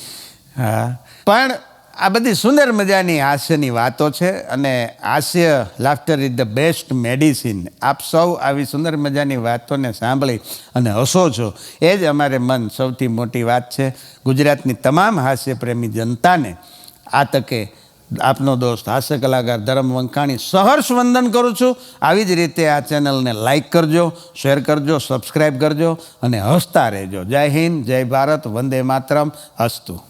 હા, પણ આ બધી સુંદર મજાની હાસ્યની વાતો છે અને હાસ્ય laughter is the best medicine. આપ સૌ આવી સુંદર મજાની વાતોને સાંભળી અને હસો છો એ જ અમારે મન સૌથી મોટી વાત છે. ગુજરાતની તમામ હાસ્યપ્રેમી જનતાને આ તકે આપનો દોસ્ત હાસ્ય કલાકાર ધરમ વંકાણી સહર્ષ વંદન કરું છું. આવી જ રીતે આ ચેનલને લાઈક કરજો, શેર કરજો, સબસ્ક્રાઈબ કરજો અને હસતા રહેજો. જય હિન્દ, જય ભારત, વંદે માતરમ. હસતું.